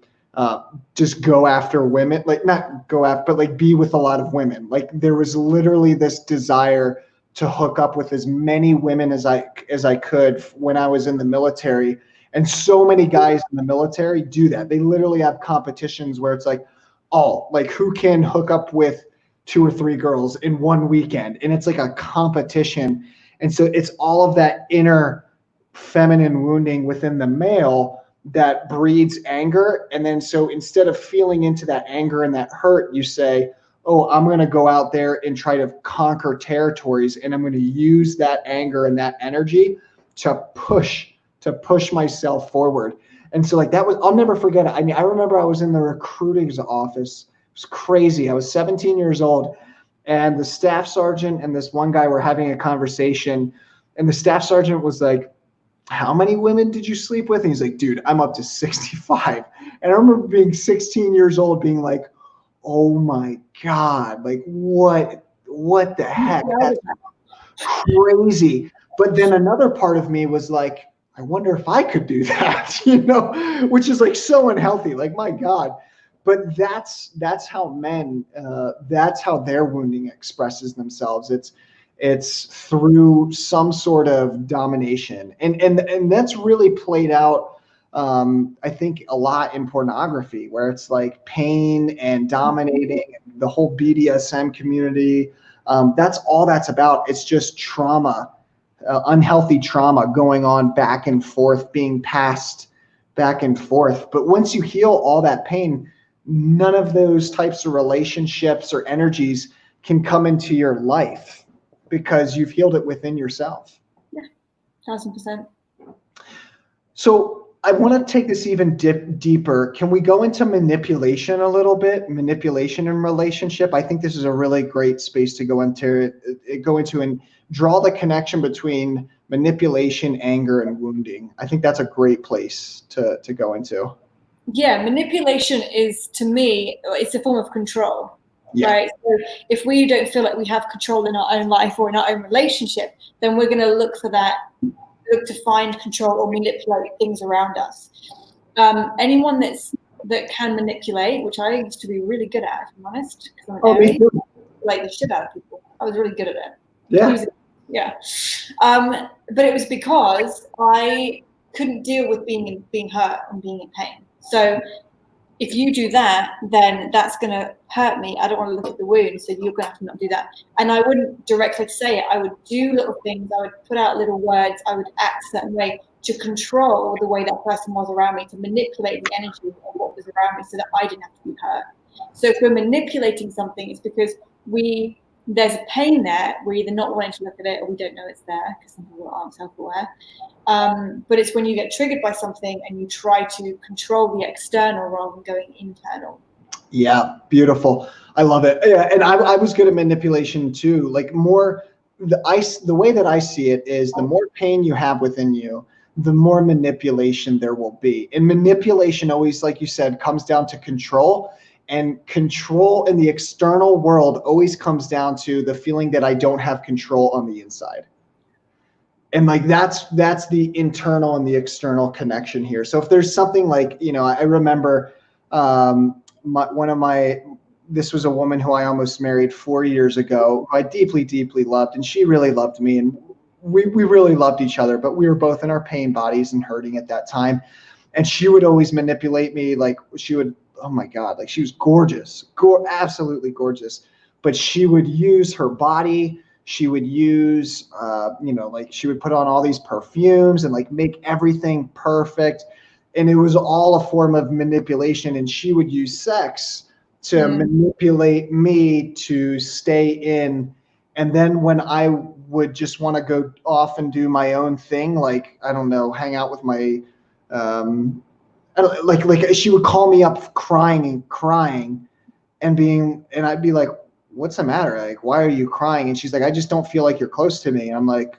just go after women, like not go after, but like be with a lot of women. Like, there was literally this desire to hook up with as many women as I could when I was in the military. And so many guys in the military do that. They literally have competitions where it's like, oh, like who can hook up with 2 or 3 girls in one weekend. And it's like a competition. And so it's all of that inner feminine wounding within the male that breeds anger. And then so instead of feeling into that anger and that hurt, you say, oh, I'm going to go out there and try to conquer territories, and I'm going to use that anger and that energy to push myself forward. And so like I'll never forget it. I mean, I remember I was in the recruiting office. It was crazy. I was 17 years old, and the staff sergeant and this one guy were having a conversation, and the staff sergeant was like, how many women did you sleep with? And he's like, dude, I'm up to 65. And I remember being 16 years old being like, oh my God, like what the heck? That's crazy. But then another part of me was like, I wonder if I could do that, which is like so unhealthy, like my God. But that's how men, that's how their wounding expresses themselves. It's through some sort of domination. And that's really played out, I think, a lot in pornography, where it's like pain and dominating, the whole BDSM community. That's all that's about. It's just trauma, unhealthy trauma going on back and forth, being passed back and forth. But once you heal all that pain, none of those types of relationships or energies can come into your life, because you've healed it within yourself. Yeah, 1000%. So I want to take this even deeper. Can we go into manipulation a little bit? Manipulation in relationship. I think this is a really great space to go into and draw the connection between manipulation, anger, and wounding. I think that's a great place to go into. Yeah, manipulation is, to me, it's a form of control. Yeah. Right. So if we don't feel like we have control in our own life or in our own relationship, then we're going to look to find control or manipulate things around us. Anyone that can manipulate, which I used to be really good at, if I'm honest, because I'm an Aries, like the shit out of people. I was really good at it. Yeah. Yeah. But it was because I couldn't deal with being hurt and being in pain. So if you do that, then that's going to hurt me. I don't want to look at the wound, so you're going to have to not do that. And I wouldn't directly say it. I would do little things. I would put out little words. I would act a certain way to control the way that person was around me, to manipulate the energy of what was around me so that I didn't have to be hurt. So if we're manipulating something, it's because there's a pain there. We're either not wanting to look at it or we don't know it's there because some people aren't self-aware. But it's when you get triggered by something and you try to control the external rather than going internal. Yeah, beautiful. I love it. Yeah, and I was good at manipulation too. Like the way that I see it is the more pain you have within you, the more manipulation there will be. And manipulation always, like you said, comes down to control. And control in the external world always comes down to the feeling that I don't have control on the inside. And like that's the internal and the external connection here. So if there's something like, I remember this was a woman who I almost married 4 years ago, who I deeply, deeply loved, and she really loved me, and we really loved each other, but we were both in our pain bodies and hurting at that time. And she would always manipulate me. Like she would, oh my God, like she was gorgeous, absolutely gorgeous. But she would use her body. She would use, like she would put on all these perfumes and like make everything perfect. And it was all a form of manipulation. And she would use sex to manipulate me to stay in. And then when I would just want to go off and do my own thing, like, I don't know, hang out with my, like she would call me up crying and I'd be like, what's the matter? Like, why are you crying? And she's like, I just don't feel like you're close to me. And I'm like,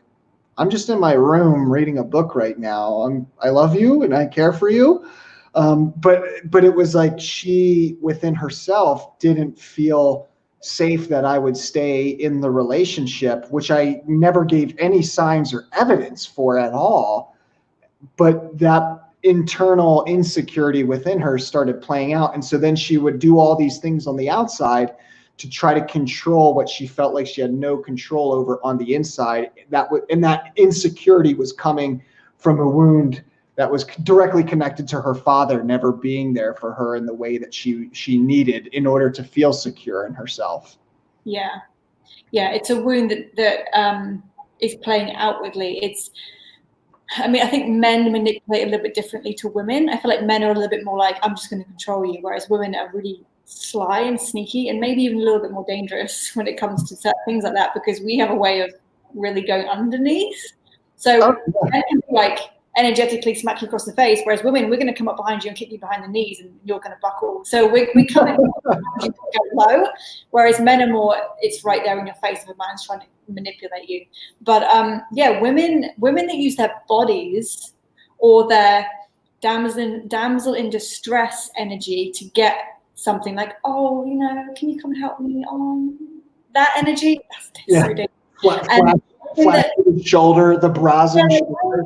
I'm just in my room reading a book right now. I love you and I care for you. But it was like she within herself didn't feel safe that I would stay in the relationship, which I never gave any signs or evidence for at all. But that internal insecurity within her started playing out. And so then she would do all these things on the outside to try to control what she felt like she had no control over on the inside. And that insecurity was coming from a wound that was directly connected to her father never being there for her in the way that she needed in order to feel secure in herself. Yeah. It's a wound that is playing outwardly. I think men manipulate a little bit differently to women. I feel like men are a little bit more like, I'm just going to control you, whereas women are really sly and sneaky and maybe even a little bit more dangerous when it comes to certain things like that, because we have a way of really going underneath. So men can be like energetically smack you across the face, whereas women, we're going to come up behind you and kick you behind the knees and you're going to buckle. So we come in go low, whereas men are more, it's right there in your face if a man's trying to manipulate you. But women that use their bodies or their damsel in distress energy to get something, like, oh, can you come and help me? Oh, that energy, that's so dangerous. Flat shoulder, the brazen shoulder.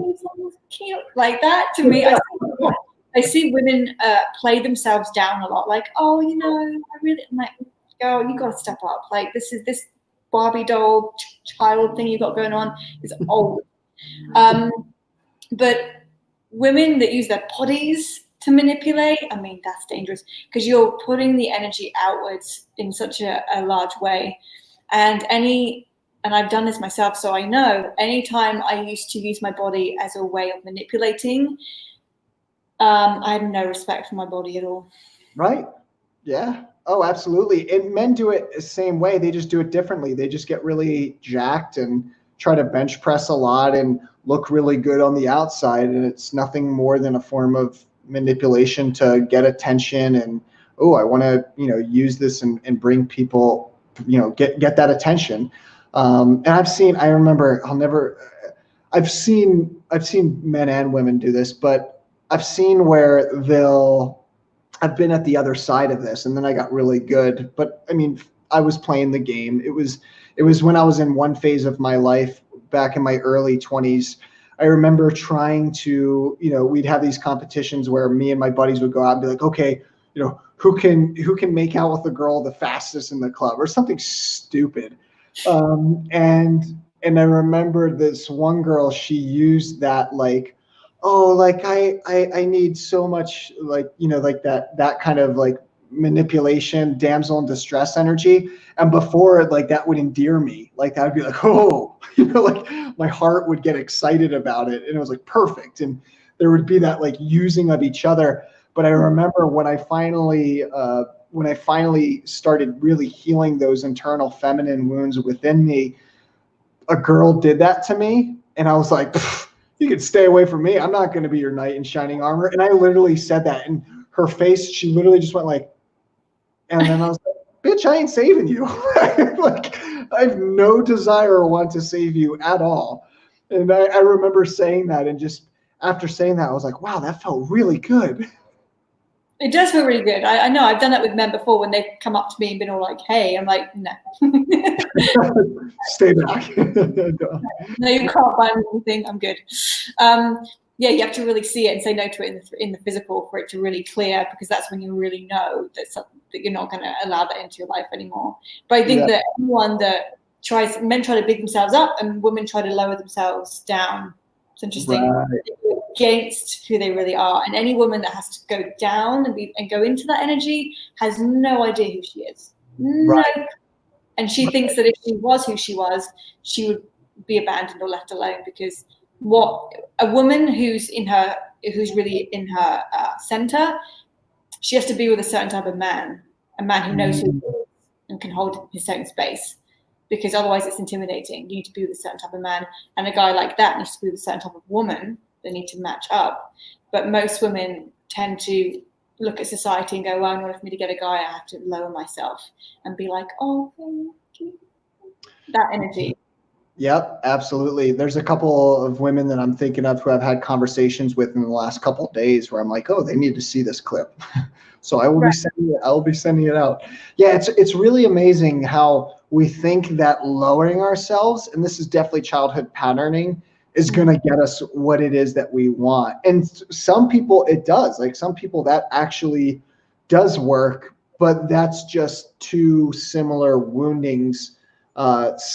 Cute. Like that to me, I see women play themselves down a lot. Like, oh, I really, I'm like, girl, you got to step up. Like this Barbie doll child thing you got going on is old. But women that use their bodies to manipulate, that's dangerous, because you're putting the energy outwards in such a large way. And I've done this myself, so I know anytime I used to use my body as a way of manipulating, I had no respect for my body at all. Right. Yeah. Oh, absolutely. And men do it the same way. They just do it differently. They just get really jacked and try to bench press a lot and look really good on the outside. And it's nothing more than a form of manipulation to get attention. And, oh, I want to, use this and bring people, get that attention. And I've seen men and women do this, but I've seen where I've been at the other side of this, and then I got really good. But I was playing the game. It was when I was in one phase of my life back in my early 20s. I remember trying to, we'd have these competitions where me and my buddies would go out and be like, okay, who can make out with the girl the fastest in the club or something stupid. And And I remember this one girl, she used that like, oh, like I need so much, like, you know, like that kind of like manipulation, damsel in distress energy. And before, like, that would endear me. Like, that would be like, oh, you know, like my heart would get excited about it. And it was like perfect. And there would be that like using of each other. But I remember when I finally started really healing those internal feminine wounds within me, a girl did that to me, and I was like, you can stay away from me. I'm not going to be your knight in shining armor. And I literally said that, and her face, she literally just went like, and then I was like, bitch, I ain't saving you. Like, I have no desire or want to save you at all. And I remember saying that, and just after saying that, I was like, wow, that felt really good. It does feel really good. I know I've done that with men before when they've come up to me and been all like, hey, I'm like, no. Stay back. No, you can't buy me anything. I'm good. Yeah, you have to really see it and say no to it in the physical for it to really clear, because that's when you really know that you're not going to allow that into your life anymore. But I think that anyone that men try to big themselves up and women try to lower themselves down. It's interesting. Right. Against who they really are. And any woman that has to go down and go into that energy has no idea who she is. Right. No. And she thinks that if she was who she was, she would be abandoned or left alone, because what a woman who's really in her center, she has to be with a certain type of man, a man who knows who he is and can hold his own space, because otherwise it's intimidating. You need to be with a certain type of man, and a guy like that needs to be with a certain type of woman. They need to match up. But most women tend to look at society and go, well, in order for me to get a guy, I have to lower myself and be like, oh, thank you. That energy. Yep, absolutely. There's a couple of women that I'm thinking of who I've had conversations with in the last couple of days where I'm like, oh, they need to see this clip. So I will be sending it out. Yeah, it's really amazing how we think that lowering ourselves, and this is definitely childhood patterning, is going to get us what it is that we want. And some people it does. Like, some people that actually does work, but that's just two similar woundings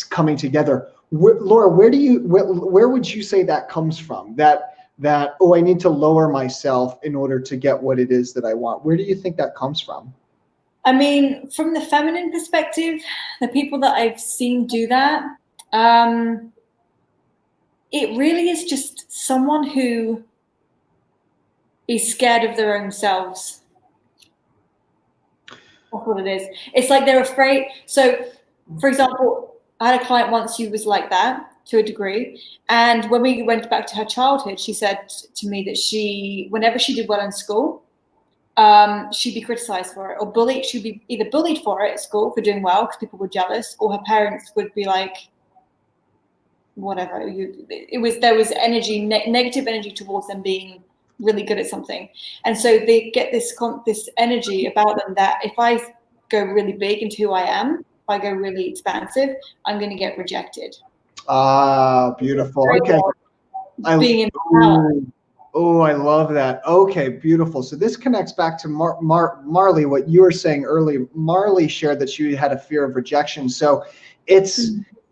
coming together. Laura, where would you say that comes from? That oh, I need to lower myself in order to get what it is that I want. Where do you think that comes from? I mean, from the feminine perspective, the people that I've seen do that, it really is just someone who is scared of their own selves. That's what it is. It's like they're afraid. So, for example, I had a client once who was like that to a degree. And when we went back to her childhood, she said to me that whenever she did well in school, she'd be criticized for it or bullied. She'd be either bullied for it at school for doing well because people were jealous, or her parents would be like, whatever. There was energy, negative energy towards them being really good at something. And so they get this energy about them that if I go really big into who I am, if I go really expansive, I'm going to get rejected. Ah, beautiful. Okay. Being in power. Oh, I love that. Okay, beautiful. So this connects back to Marley, what you were saying earlier. Marley shared that she had a fear of rejection. So it's,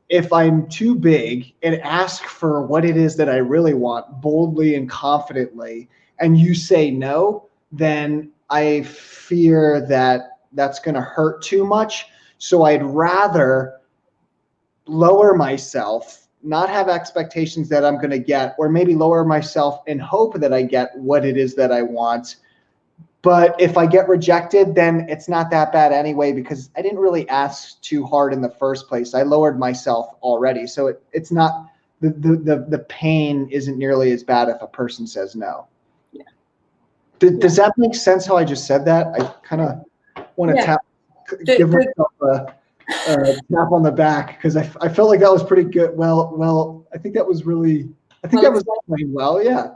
if I'm too big and ask for what it is that I really want boldly and confidently, and you say no, then I fear that that's going to hurt too much. So I'd rather lower myself, not have expectations that I'm going to get, or maybe lower myself and hope that I get what it is that I want. But if I get rejected, then it's not that bad anyway, because I didn't really ask too hard in the first place. I lowered myself already. So it's not, the pain isn't nearly as bad if a person says no. Yeah. Does that make sense how I just said that? I kind of want to give myself a tap on the back, because I felt like that was pretty good. Well, I think that was explained well. Yeah.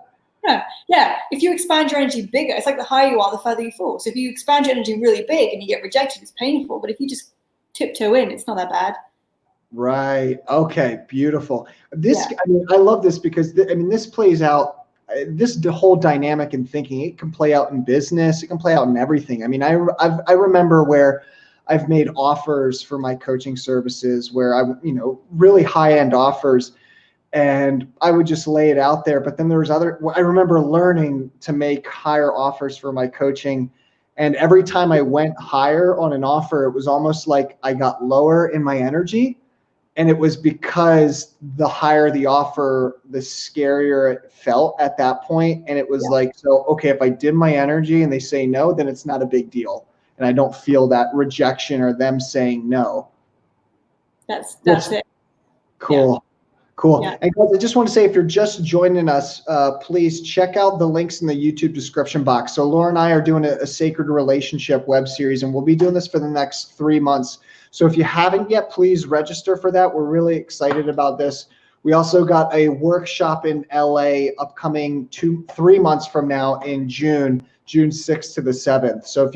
Yeah. If you expand your energy bigger, it's like the higher you are, the further you fall. So if you expand your energy really big and you get rejected, it's painful. But if you just tiptoe in, it's not that bad. Right. Okay. Beautiful. I love this because this plays out. The whole dynamic in thinking, it can play out in business. It can play out in everything. I remember where I've made offers for my coaching services where I, really high-end offers, and I would just lay it out there. But then there was I remember learning to make higher offers for my coaching. And every time I went higher on an offer, it was almost like I got lower in my energy. And it was because the higher the offer, the scarier it felt at that point. And it was like, so, okay, if I dim my energy and they say no, then it's not a big deal. And I don't feel that rejection or them saying no. That's it. Cool. Yeah. Cool. Yeah. And guys, I just want to say, if you're just joining us, please check out the links in the YouTube description box. So Laura and I are doing a sacred relationship web series, and we'll be doing this for the next 3 months. So if you haven't yet, please register for that. We're really excited about this. We also got a workshop in LA upcoming 3 months from now in June 6th to the 7th. So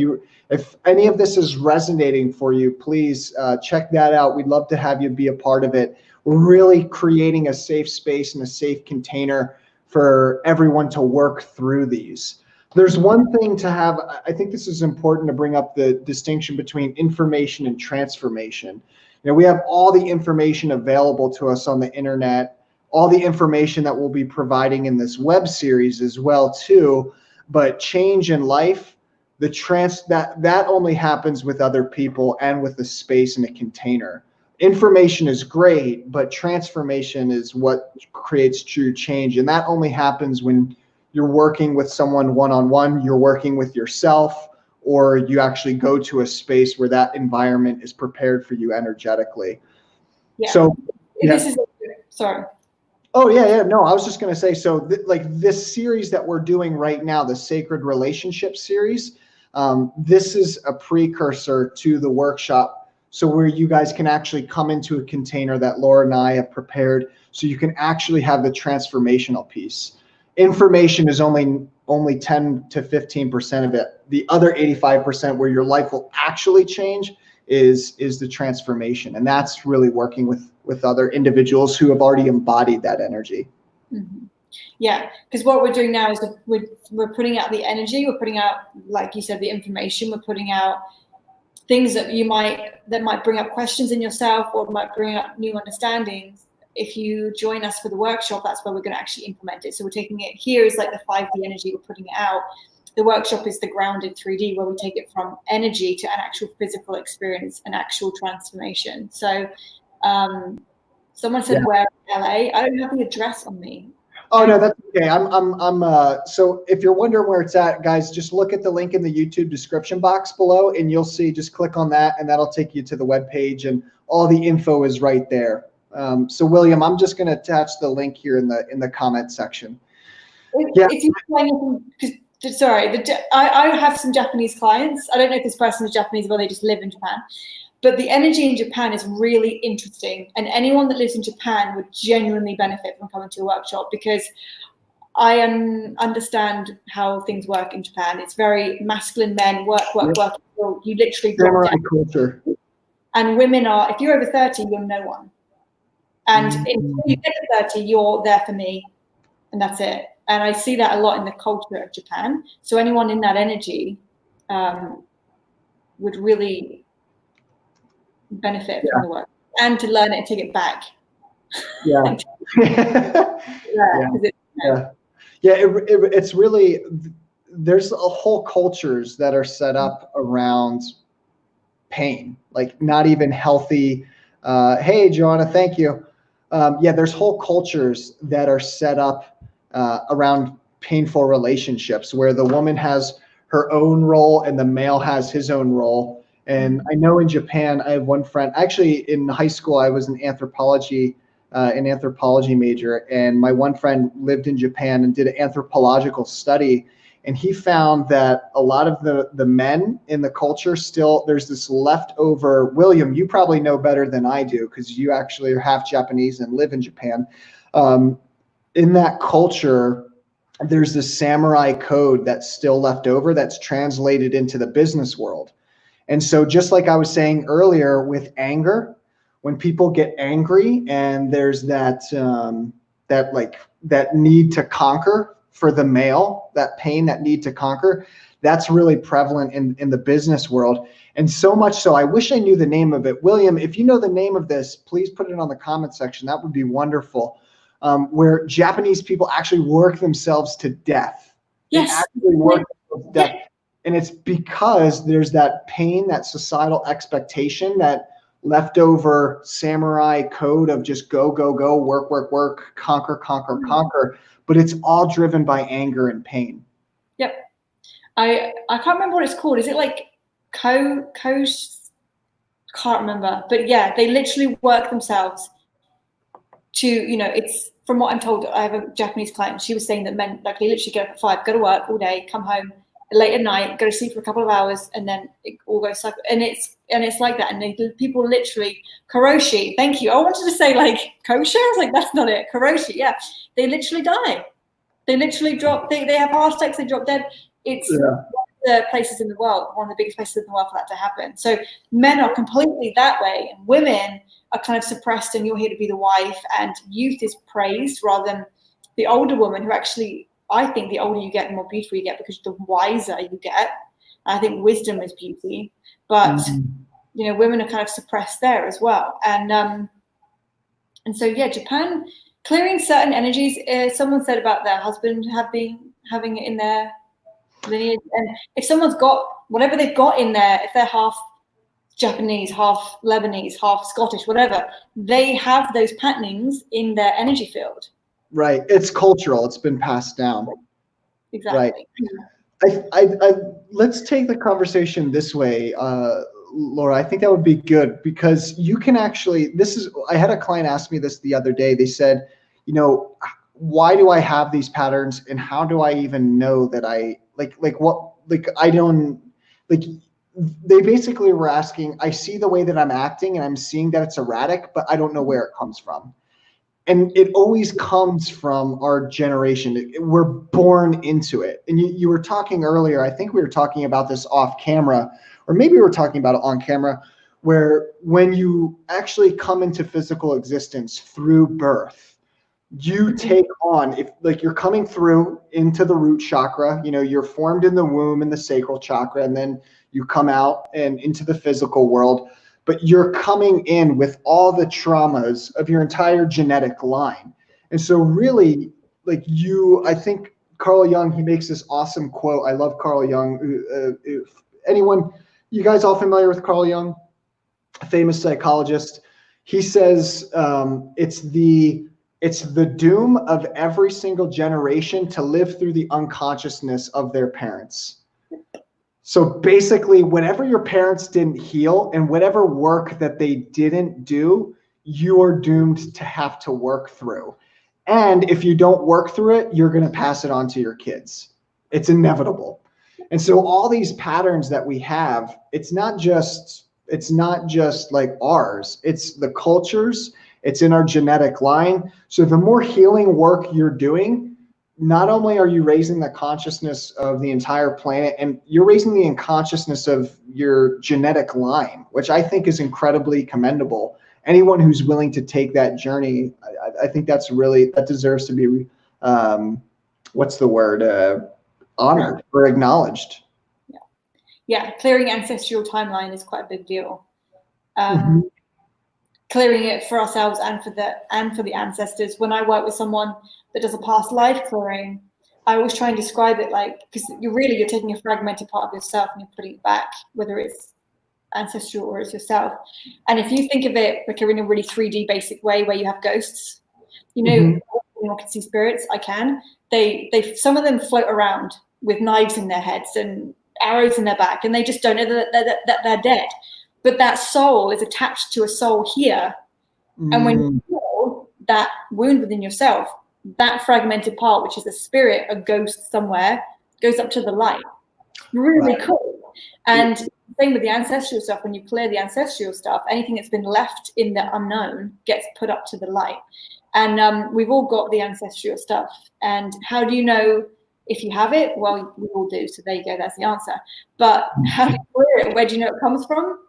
if any of this is resonating for you, please check that out. We'd love to have you be a part of it. We're really creating a safe space and a safe container for everyone to work through these. There's one thing to have, I think this is important to bring up, the distinction between information and transformation. We have all the information available to us on the internet, all the information that we'll be providing in this web series as well too, but change in life, that only happens with other people and with the space and a container. Information is great, but transformation is what creates true change. And that only happens when you're working with someone one-on-one, you're working with yourself, or you actually go to a space where that environment is prepared for you energetically. Yeah. So sorry. Oh, yeah. No, I was just going to say, so this series that we're doing right now, the Sacred Relationship series, this is a precursor to the workshop. So where you guys can actually come into a container that Laura and I have prepared, so you can actually have the transformational piece. Information is only 10 to 15% of it. The other 85% where your life will actually change is the transformation. And that's really working with other individuals who have already embodied that energy. Mm-hmm. Yeah, because what we're doing now is we're putting out the energy, we're putting out, like you said, the information, we're putting out things that might bring up questions in yourself or might bring up new understandings. If you join us for the workshop, that's where we're going to actually implement it. So we're taking it here is like the 5D energy, we're putting it out. The workshop is the grounded 3D, where we take it from energy to an actual physical experience, an actual transformation. So someone said, where in LA? I don't have the address on me. Oh, no, that's okay. So if you're wondering where it's at, guys, just look at the link in the YouTube description box below, and you'll see, just click on that, and that'll take you to the webpage, and all the info is right there. So William, I'm just going to attach the link here in the comment section. If you're sorry, I have some Japanese clients. I don't know if this person is Japanese or they just live in Japan. But the energy in Japan is really interesting. And anyone that lives in Japan would genuinely benefit from coming to a workshop, because I understand how things work in Japan. It's very masculine men, work. You literally drop down. Culture. And women are, if you're over 30, you're no one. And until you get to 30, you're there for me. And that's it. And I see that a lot in the culture of Japan. So anyone in that energy would really benefit from the work, and to learn it and take it back. It's really, there's a whole cultures that are set up around pain, like not even healthy. Hey, Joanna, thank you. There's whole cultures that are set up around painful relationships, where the woman has her own role and the male has his own role. And I know in Japan, I have one friend, actually in high school, I was an anthropology major. And my one friend lived in Japan and did an anthropological study. And he found that a lot of the men in the culture still, there's this leftover. William, you probably know better than I do, because you actually are half Japanese and live in Japan. In that culture, there's this samurai code that's still left over, that's translated into the business world. And so just like I was saying earlier with anger, when people get angry and there's that need to conquer for the male, that pain, that need to conquer, that's really prevalent in the business world. And so much so, I wish I knew the name of it. William, if you know the name of this, please put it on the comment section. That would be wonderful. Where Japanese people actually work themselves to death. Yes. They actually work themselves to death. And it's because there's that pain, that societal expectation, that leftover samurai code of just go, go, go, work, work, work, conquer, conquer, conquer. But it's all driven by anger and pain. Yep. I can't remember what it's called. Is it like can't remember. But yeah, they literally work themselves to, it's, from what I'm told, I have a Japanese client. She was saying that men, like, they literally get up at 5, go to work all day, come home late at night, go to sleep for a couple of hours, and then it all goes cycle. And it's like that. And people literally, karoshi, thank you. I wanted to say like kosher. I was like, that's not it. Karoshi, yeah. They literally die. They literally drop. They have heart attacks. They drop dead. It's one of the places in the world, one of the biggest places in the world for that to happen. So men are completely that way, and women are kind of suppressed, and you're here to be the wife, and youth is praised rather than the older woman, who actually, I think the older you get, the more beautiful you get, because the wiser you get. I think wisdom is beauty, but women are kind of suppressed there as well. And so yeah, Japan, clearing certain energies. Someone said about their husband having it in their lineage, and if someone's got whatever they've got in there, if they're half Japanese, half Lebanese, half Scottish, whatever, they have those patternings in their energy field. Right. It's cultural. It's been passed down. Exactly. Right. I let's take the conversation this way, Laura. I think that would be good, because you can actually, I had a client ask me this the other day. They said, why do I have these patterns, and how do I even know that they basically were asking, I see the way that I'm acting and I'm seeing that it's erratic, but I don't know where it comes from. And it always comes from our generation. We're born into it. And you were talking earlier, I think we were talking about this off camera, or maybe we were talking about it on camera, where when you actually come into physical existence through birth, you take on, if like you're coming through into the root chakra, you're formed in the womb in the sacral chakra, and then you come out and into the physical world. But you're coming in with all the traumas of your entire genetic line. And so really, I think Carl Jung, he makes this awesome quote. I love Carl Jung. You guys all familiar with Carl Jung? A famous psychologist. He says, it's the doom of every single generation to live through the unconsciousness of their parents. So basically, whatever your parents didn't heal and whatever work that they didn't do, you are doomed to have to work through. And if you don't work through it, you're going to pass it on to your kids. It's inevitable. And so all these patterns that we have, it's not just like ours, it's the cultures, it's in our genetic line. So the more healing work you're doing, not only are you raising the consciousness of the entire planet, and you're raising the unconsciousness of your genetic line, which I think is incredibly commendable. Anyone who's willing to take that journey, I think that deserves to be, honored or acknowledged. Yeah, clearing ancestral timeline is quite a big deal. Clearing it for ourselves and for the ancestors. When I work with someone that does a past life clearing, I always try and describe it because you're taking a fragmented part of yourself and you're putting it back, whether it's ancestral or it's yourself. And if you think of it like you're in a really 3D basic way where you have ghosts, I can see spirits. I can. They some of them float around with knives in their heads and arrows in their back, and they just don't know that they're dead. But that soul is attached to a soul here. And when you feel that wound within yourself, that fragmented part, which is a spirit, a ghost somewhere, goes up to the light. Really cool. And same with the ancestral stuff. When you clear the ancestral stuff, anything that's been left in the unknown gets put up to the light. And we've all got the ancestral stuff. And how do you know if you have it? Well, we all do. So there you go. That's the answer. But how do you clear it? Where do you know it comes from?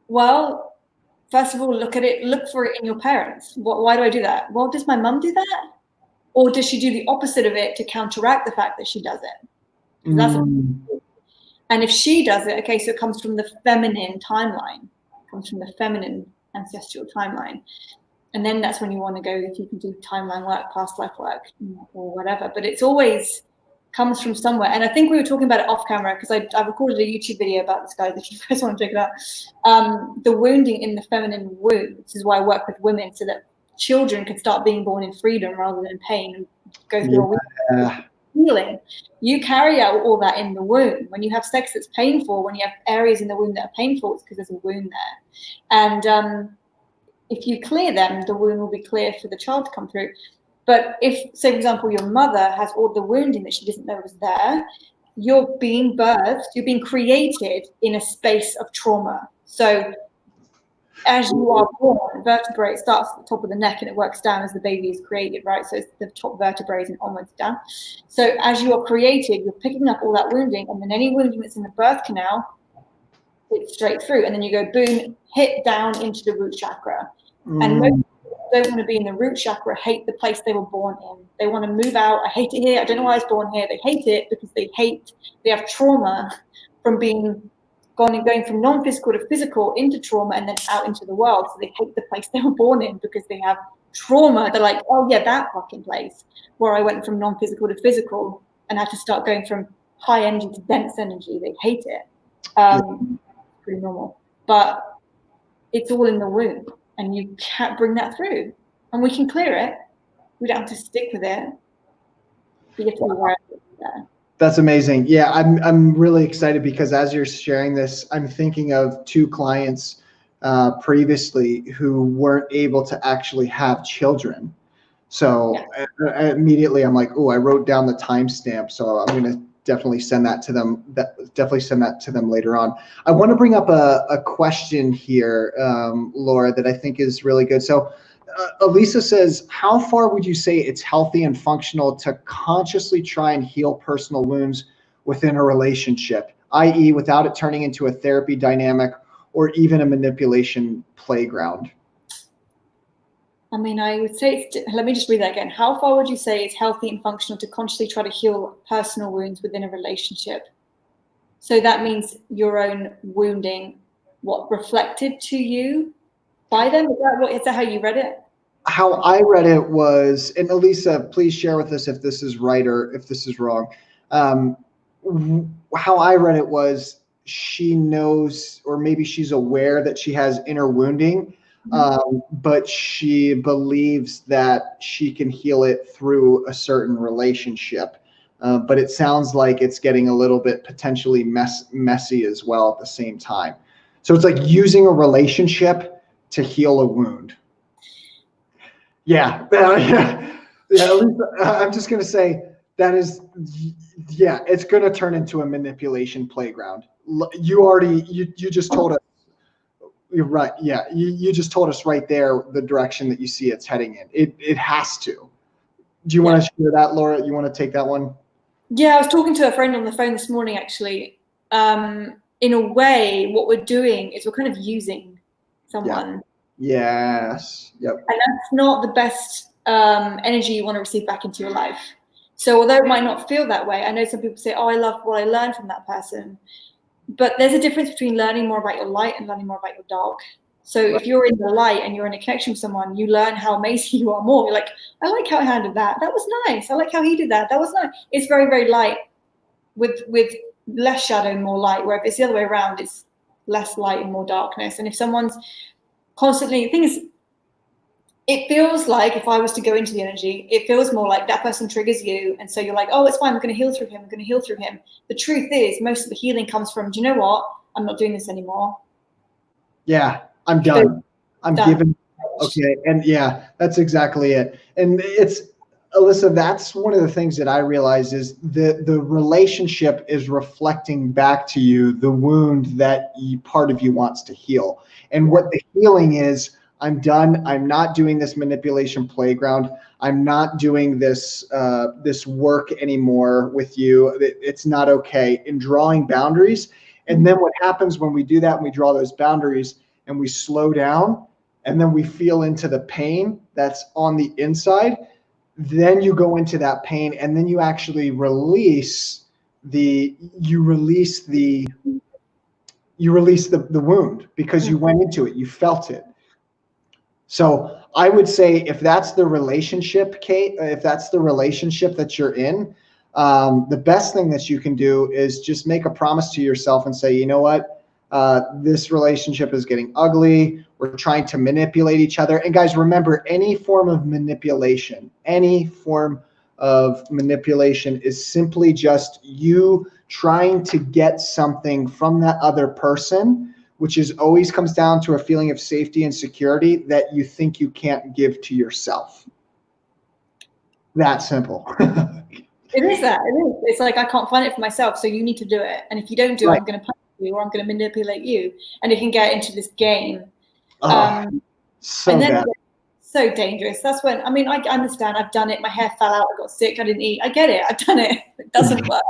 Well, first of all, look for it in your parents. Why do I do that? Well, does my mum do that? Or does she do the opposite of it to counteract the fact that she does it? And if she does it, okay, so it comes from the feminine timeline, it comes from the feminine ancestral timeline. And then that's when you want to go, if you can do timeline work, past life work, or whatever. But it's always comes from somewhere. And I think we were talking about it off camera, because I recorded a YouTube video about this guy, if you guys want to check it out. The wounding in the feminine womb, which is why I work with women, so that children can start being born in freedom rather than pain and go through a healing. You carry out all that in the womb. When you have sex that's painful, when you have areas in the womb that are painful, it's because there's a wound there. And if you clear them, the wound will be clear for the child to come through. But if, say, for example, your mother has all the wounding that she doesn't know was there, you're being birthed, you're being created in a space of trauma. So as you are born, vertebrae starts at the top of the neck and it works down as the baby is created, right? So it's the top vertebrae and onwards down. So as you are created, you're picking up all that wounding, and then any wounding that's in the birth canal, it's straight through. And then you go, boom, hit down into the root chakra. And most people don't want to be in the root chakra, hate the place they were born in. They want to move out. I hate it here. I don't know why I was born here. They hate it because they have trauma from going from non-physical to physical into trauma and then out into the world. So they hate the place they were born in because they have trauma. They're like, oh yeah, that fucking place where I went from non-physical to physical and had to start going from high energy to dense energy. They hate it. Pretty normal. But it's all in the womb. And you can't bring that through. And we can clear it. We don't have to stick with it. But you have to be aware of it there. That's amazing. Yeah, I'm really excited because as you're sharing this, I'm thinking of 2 clients previously who weren't able to actually have children. So immediately I'm like, oh, I wrote down the timestamp. So I'm going to definitely send that to them. Later on. I want to bring up a question here, Laura, that I think is really good. So Elisa says, how far would you say it's healthy and functional to consciously try and heal personal wounds within a relationship, i.e. without it turning into a therapy dynamic or even a manipulation playground? I mean, I would say, let me just read that again. How far would you say it's healthy and functional to consciously try to heal personal wounds within a relationship? So that means your own wounding, reflected to you by them? Is that how you read it? How I read it was, and Elisa, please share with us if this is right or if this is wrong. How I read it was she knows, or maybe she's aware that she has inner wounding, but she believes that she can heal it through a certain relationship. But it sounds like it's getting a little bit potentially messy as well at the same time. So it's like using a relationship to heal a wound. Yeah. I'm just going to say that is, it's going to turn into a manipulation playground. You just told us. You're right. Yeah. You just told us right there the direction that you see it's heading in. It has to. Do you want to share that, Laura? You want to take that one? Yeah, I was talking to a friend on the phone this morning, actually. In a way, what we're doing is we're kind of using someone. Yeah. Yes. Yep. And that's not the best energy you want to receive back into your life. So although it might not feel that way, I know some people say, oh, I love what I learned from that person. But there's a difference between learning more about your light and learning more about your dark. So if you're in the light and you're in a connection with someone, you learn how amazing you are more. You're like, I like how I handled that. That was nice. I like how he did that. That was nice. It's very, very light with less shadow and more light. Where if it's the other way around, it's less light and more darkness. And if someone's constantly, the thing is, it feels like if I was to go into the energy, it feels more like that person triggers you. And so you're like, oh, it's fine. I'm going to heal through him. I'm going to heal through him. The truth is, most of the healing comes from, do you know what? I'm not doing this anymore. Yeah, I'm done. I'm giving. Okay. And yeah, that's exactly it. And it's, Alyssa, that's one of the things that I realize is the relationship is reflecting back to you the wound that part of you wants to heal. And what the healing is, I'm done. I'm not doing this manipulation playground. I'm not doing this this work anymore with you. It's not okay. In drawing boundaries. And then what happens when we do that, and we draw those boundaries and we slow down and then we feel into the pain that's on the inside, then you go into that pain and then you actually release you release the wound because you went into it, you felt it. So I would say if that's the relationship, Kate, if that's the relationship that you're in, the best thing that you can do is just make a promise to yourself and say, you know what, this relationship is getting ugly. We're trying to manipulate each other. And guys, remember, any form of manipulation is simply just you trying to get something from that other person, which is always comes down to a feeling of safety and security that you think you can't give to yourself. That simple. It is that. It is. It's like, I can't find it for myself, so you need to do it. And if you don't do it, I'm going to punish you, or I'm going to manipulate you. And it can get into this game. So bad. So dangerous. That's when, I mean, I understand. I've done it. My hair fell out. I got sick. I didn't eat. I get it. I've done it. It doesn't work.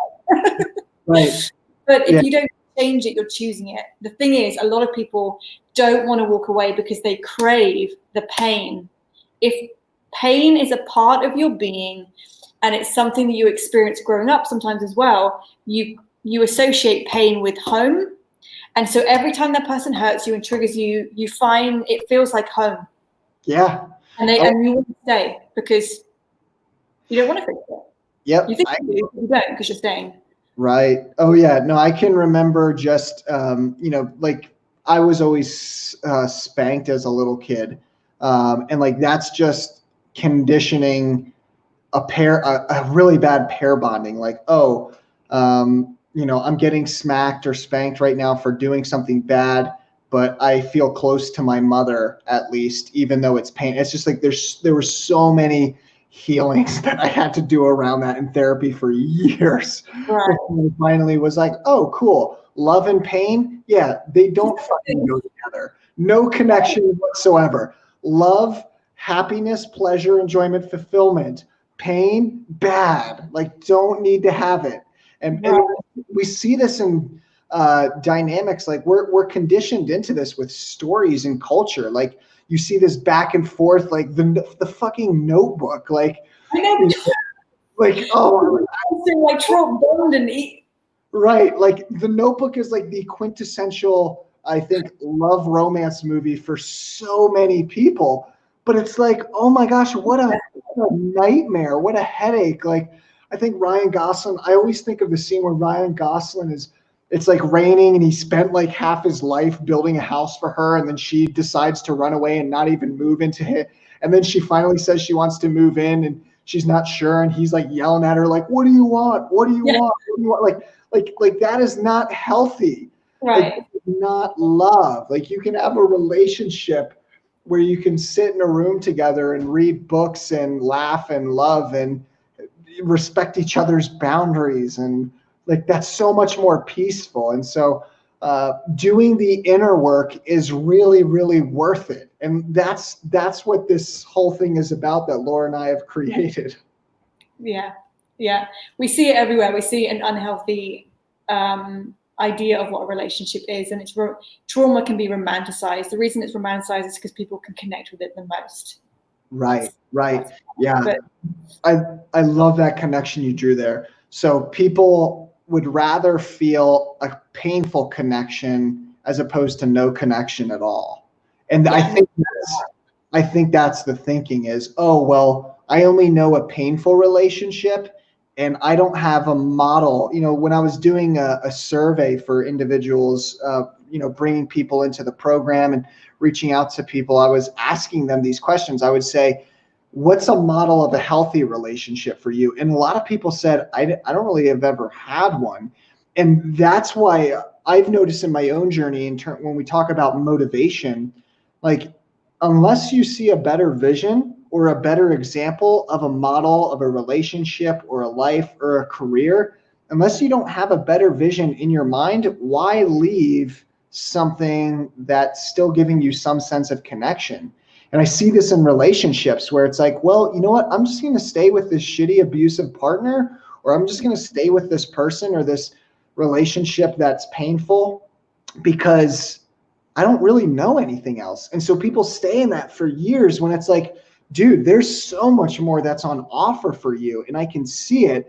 Right. But if you don't change it, you're choosing it. The thing is, a lot of people don't want to walk away because they crave the pain. If pain is a part of your being, and it's something that you experience growing up sometimes as well, you associate pain with home. And so every time that person hurts you and triggers you, you find it feels like home. Yeah. And you want to stay because you don't want to fix it. Yep. You think you don't because you're staying. Right. Oh yeah. No, I can remember just, like I was always spanked as a little kid. And like, that's just conditioning a really bad pair bonding. Like, I'm getting smacked or spanked right now for doing something bad, but I feel close to my mother at least, even though it's pain. It's just like there were so many healings that I had to do around that in therapy for years. Right. Before I finally was like, oh, cool. Love and pain. Yeah, they don't fucking go together. No connection whatsoever. Love, happiness, pleasure, enjoyment, fulfillment. Pain, bad. Like, don't need to have it. And we see this in dynamics. Like we're conditioned into this with stories and culture. Like you see this back and forth, like the fucking Notebook. Like, I know. Like like Trump Bond and eat. Right. Like the Notebook is like the quintessential, I think, love romance movie for so many people. But it's like, oh my gosh, what a nightmare. What a headache. Like, I think Ryan Gosling, I always think of the scene where Ryan Gosling it's like raining and he spent like half his life building a house for her. And then she decides to run away and not even move into it. And then she finally says she wants to move in and she's not sure. And he's like yelling at her, like, what do you want? What do you want? What do you want? Like that is not healthy. Right. Like, not love. Like you can have a relationship where you can sit in a room together and read books and laugh and love and respect each other's boundaries. And like, that's so much more peaceful. And so doing the inner work is really, really worth it. And that's what this whole thing is about that Laura and I have created. Yeah. Yeah. We see it everywhere. We see an unhealthy idea of what a relationship is, and trauma can be romanticized. The reason it's romanticized is because people can connect with it the most. Right. Yeah. But I love that connection you drew there. So people would rather feel a painful connection as opposed to no connection at all. And I think that's the thinking is, oh, well, I only know a painful relationship and I don't have a model. When I was doing a survey for individuals, bringing people into the program and reaching out to people, I was asking them these questions. I would say, what's a model of a healthy relationship for you? And a lot of people said, I don't really have ever had one. And that's why I've noticed in my own journey when we talk about motivation, like unless you see a better vision or a better example of a model of a relationship or a life or a career, unless you don't have a better vision in your mind, why leave something that's still giving you some sense of connection? And I see this in relationships where it's like, well, you know what? I'm just going to stay with this shitty, abusive partner, or I'm just going to stay with this person or this relationship that's painful because I don't really know anything else. And so people stay in that for years when it's like, dude, there's so much more that's on offer for you. And I can see it.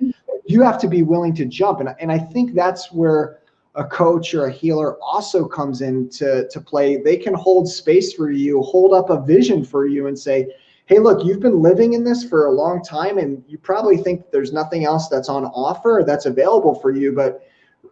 you have to be willing to jump. And I think that's where a coach or a healer also comes into play. They can hold space for you, hold up a vision for you and say, hey, look, you've been living in this for a long time and you probably think there's nothing else that's on offer or that's available for you. But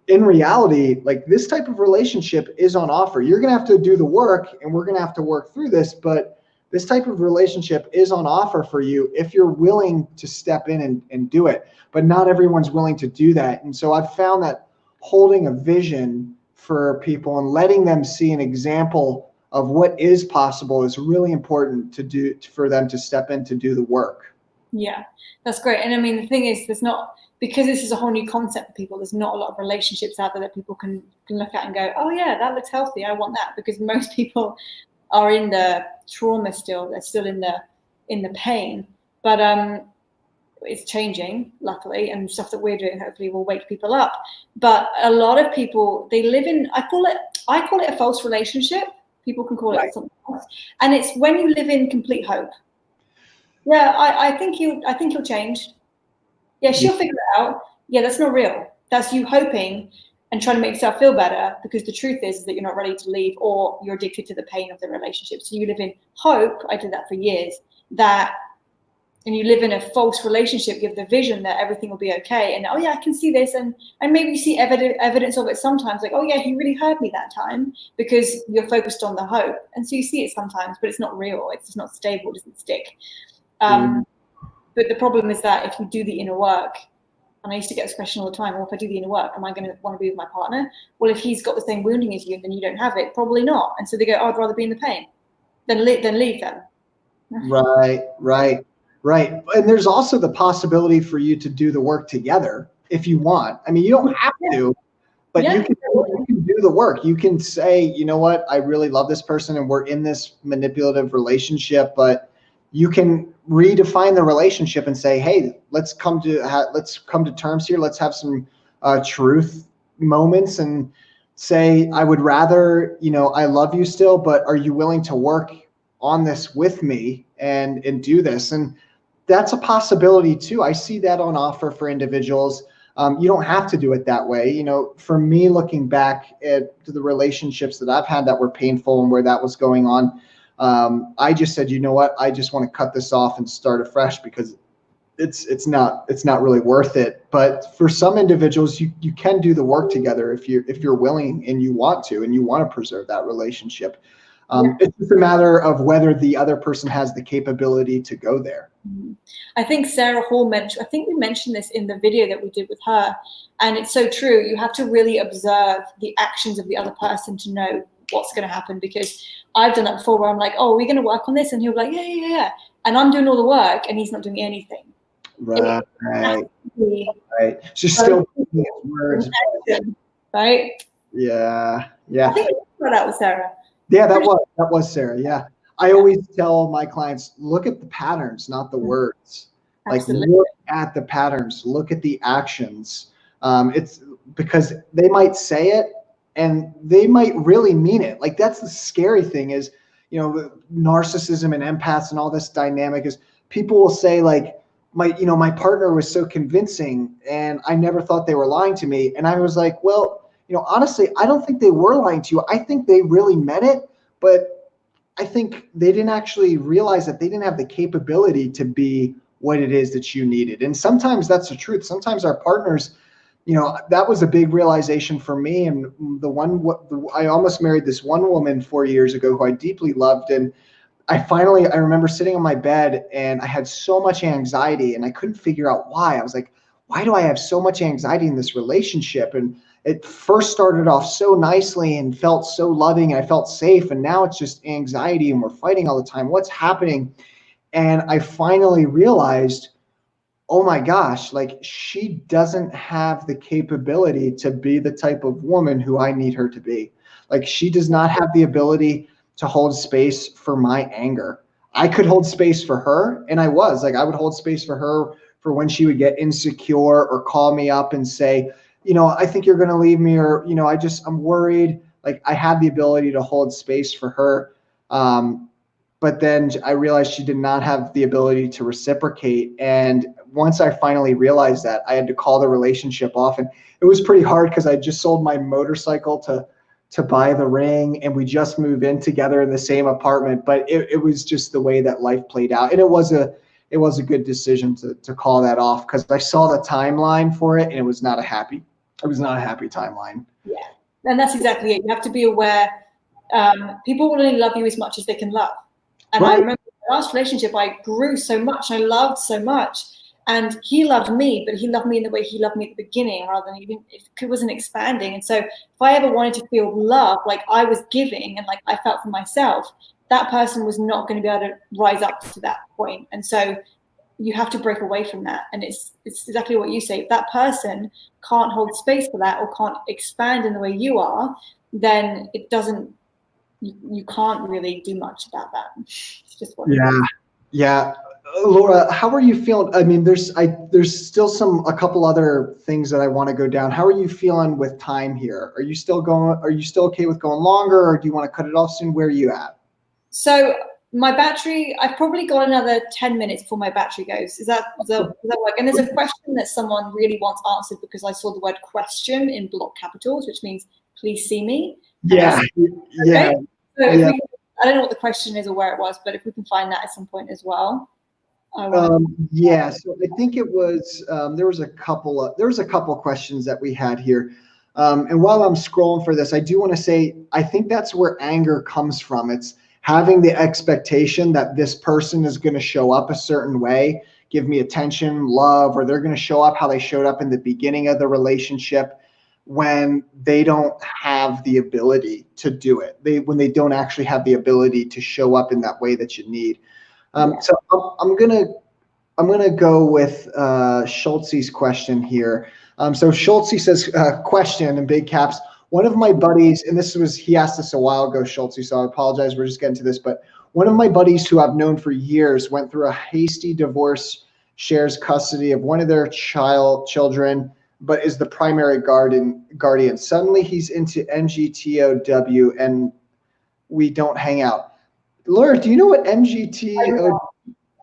in reality, like this type of relationship is on offer. You're going to have to do the work and we're going to have to work through this. But this type of relationship is on offer for you if you're willing to step in and do it. But not everyone's willing to do that. And so I've found that holding a vision for people and letting them see an example of what is possible is really important to do for them to step in to do the work. Yeah, that's great. And I mean, the thing is, because this is a whole new concept for people, there's not a lot of relationships out there that people can look at and go, oh yeah, that looks healthy, I want that. Because most people are in the trauma still, they're still in the pain. But it's changing, luckily, and stuff that we're doing hopefully will wake people up. But a lot of people, they live in, I call it a false relationship. People can call it something else. And it's when you live in complete hope. Yeah, I think he'll change. Yeah, she'll figure it out. Yeah, that's not real. That's you hoping and trying to make yourself feel better, because the truth is that you're not ready to leave or you're addicted to the pain of the relationship. So you live in hope. I did that for years. And you live in a false relationship. You have the vision that everything will be okay. And, oh yeah, I can see this. And maybe you see evidence of it sometimes, like, oh yeah, he really hurt me that time, because you're focused on the hope. And so you see it sometimes, but it's not real. It's just not stable. It doesn't stick. But the problem is that if you do the inner work, and I used to get this question all the time, well, if I do the inner work, am I going to want to be with my partner? Well, if he's got the same wounding as you and then you don't have it, probably not. And so they go, oh, I'd rather be in the pain than leave them. Right. And there's also the possibility for you to do the work together if you want. I mean, you don't have to, but you can do the work. You can say, you know what, I really love this person and we're in this manipulative relationship, but you can redefine the relationship and say, hey, let's come to terms here. Let's have some truth moments and say, I would rather, I love you still, but are you willing to work on this with me and do this? And that's a possibility too. I see that on offer for individuals. You don't have to do it that way. For me, looking back to the relationships that I've had that were painful and where that was going on, I just said, you know what, I just want to cut this off and start afresh, because it's not really worth it. But for some individuals, you can do the work together if you're willing and you want to preserve that relationship. It's just a matter of whether the other person has the capability to go there. I think Sarah Hall we mentioned this in the video that we did with her, and it's so true. You have to really observe the actions of the other person to know what's going to happen, because I've done that before where I'm like, oh, are we going to work on this? And he'll be like, yeah. And I'm doing all the work and he's not doing anything. Right. She's still picking his words. Right? Yeah. I think that was Sarah. Yeah, that was Sarah. Yeah. I always tell my clients, look at the patterns, not the words. Absolutely. Like, look at the patterns, look at the actions. It's because they might say it and they might really mean it. Like, that's the scary thing is, narcissism and empaths and all this dynamic is people will say like, my partner was so convincing and I never thought they were lying to me. And I was like, well, honestly, I don't think they were lying to you. I think they really meant it, but I think they didn't actually realize that they didn't have the capability to be what it is that you needed. And sometimes that's the truth. Sometimes our partners, that was a big realization for me. And I almost married this one woman 4 years ago who I deeply loved. And I remember sitting on my bed and I had so much anxiety and I couldn't figure out why. I was like, why do I have so much anxiety in this relationship? And it first started off so nicely and felt so loving and I felt safe. And now it's just anxiety and we're fighting all the time. What's happening? And I finally realized, oh my gosh, like she doesn't have the capability to be the type of woman who I need her to be. Like, she does not have the ability to hold space for my anger. I could hold space for her. And I would hold space for her for when she would get insecure or call me up and say, I think you're going to leave me, or, I'm worried. Like, I had the ability to hold space for her. But then I realized she did not have the ability to reciprocate. And once I finally realized that, I had to call the relationship off, and it was pretty hard because I just sold my motorcycle to buy the ring, and we just moved in together in the same apartment. But it was just the way that life played out, and it was a good decision to call that off, because I saw the timeline for it, and it was not a happy timeline. Yeah, and that's exactly it. You have to be aware. People will only love you as much as they can love. And right. I remember the last relationship, I grew so much, I loved so much, and he loved me, but he loved me in the way he loved me at the beginning, rather than even, it wasn't expanding. And so if I ever wanted to feel love like I was giving and like I felt for myself, that person was not going to be able to rise up to that point. And so you have to break away from that. And it's exactly what you say. If that person can't hold space for that, or can't expand in the way you are, then it doesn't, you can't really do much about that. It's just what yeah. Laura, how are you feeling? I mean, there's still a couple other things that I want to go down. How are you feeling with time here? Are you still okay with going longer, or do you want to cut it off soon? Where are you at? So my battery, I've probably got another 10 minutes before my battery goes. Does that work? And there's a question that someone really wants answered, because I saw the word question in block capitals, which means please see me. Yeah. Okay? So I don't know what the question is or where it was, but if we can find that at some point as well. So I think it was, there was a couple questions that we had here. And while I'm scrolling for this, I do want to say, I think that's where anger comes from. It's having the expectation that this person is going to show up a certain way, give me attention, love, or they're going to show up how they showed up in the beginning of the relationship, when they don't have the ability to do it. When they don't actually have the ability to show up in that way that you need. So I'm gonna go with Schultze's question here. So Schultze says, question in big caps. One of my buddies, and he asked this a while ago, Schultze, so I apologize, we're just getting to this, but one of my buddies who I've known for years went through a hasty divorce, shares custody of one of their children, but is the primary guardian. Suddenly he's into MGTOW, and we don't hang out. Laura, do you know what MGTOW?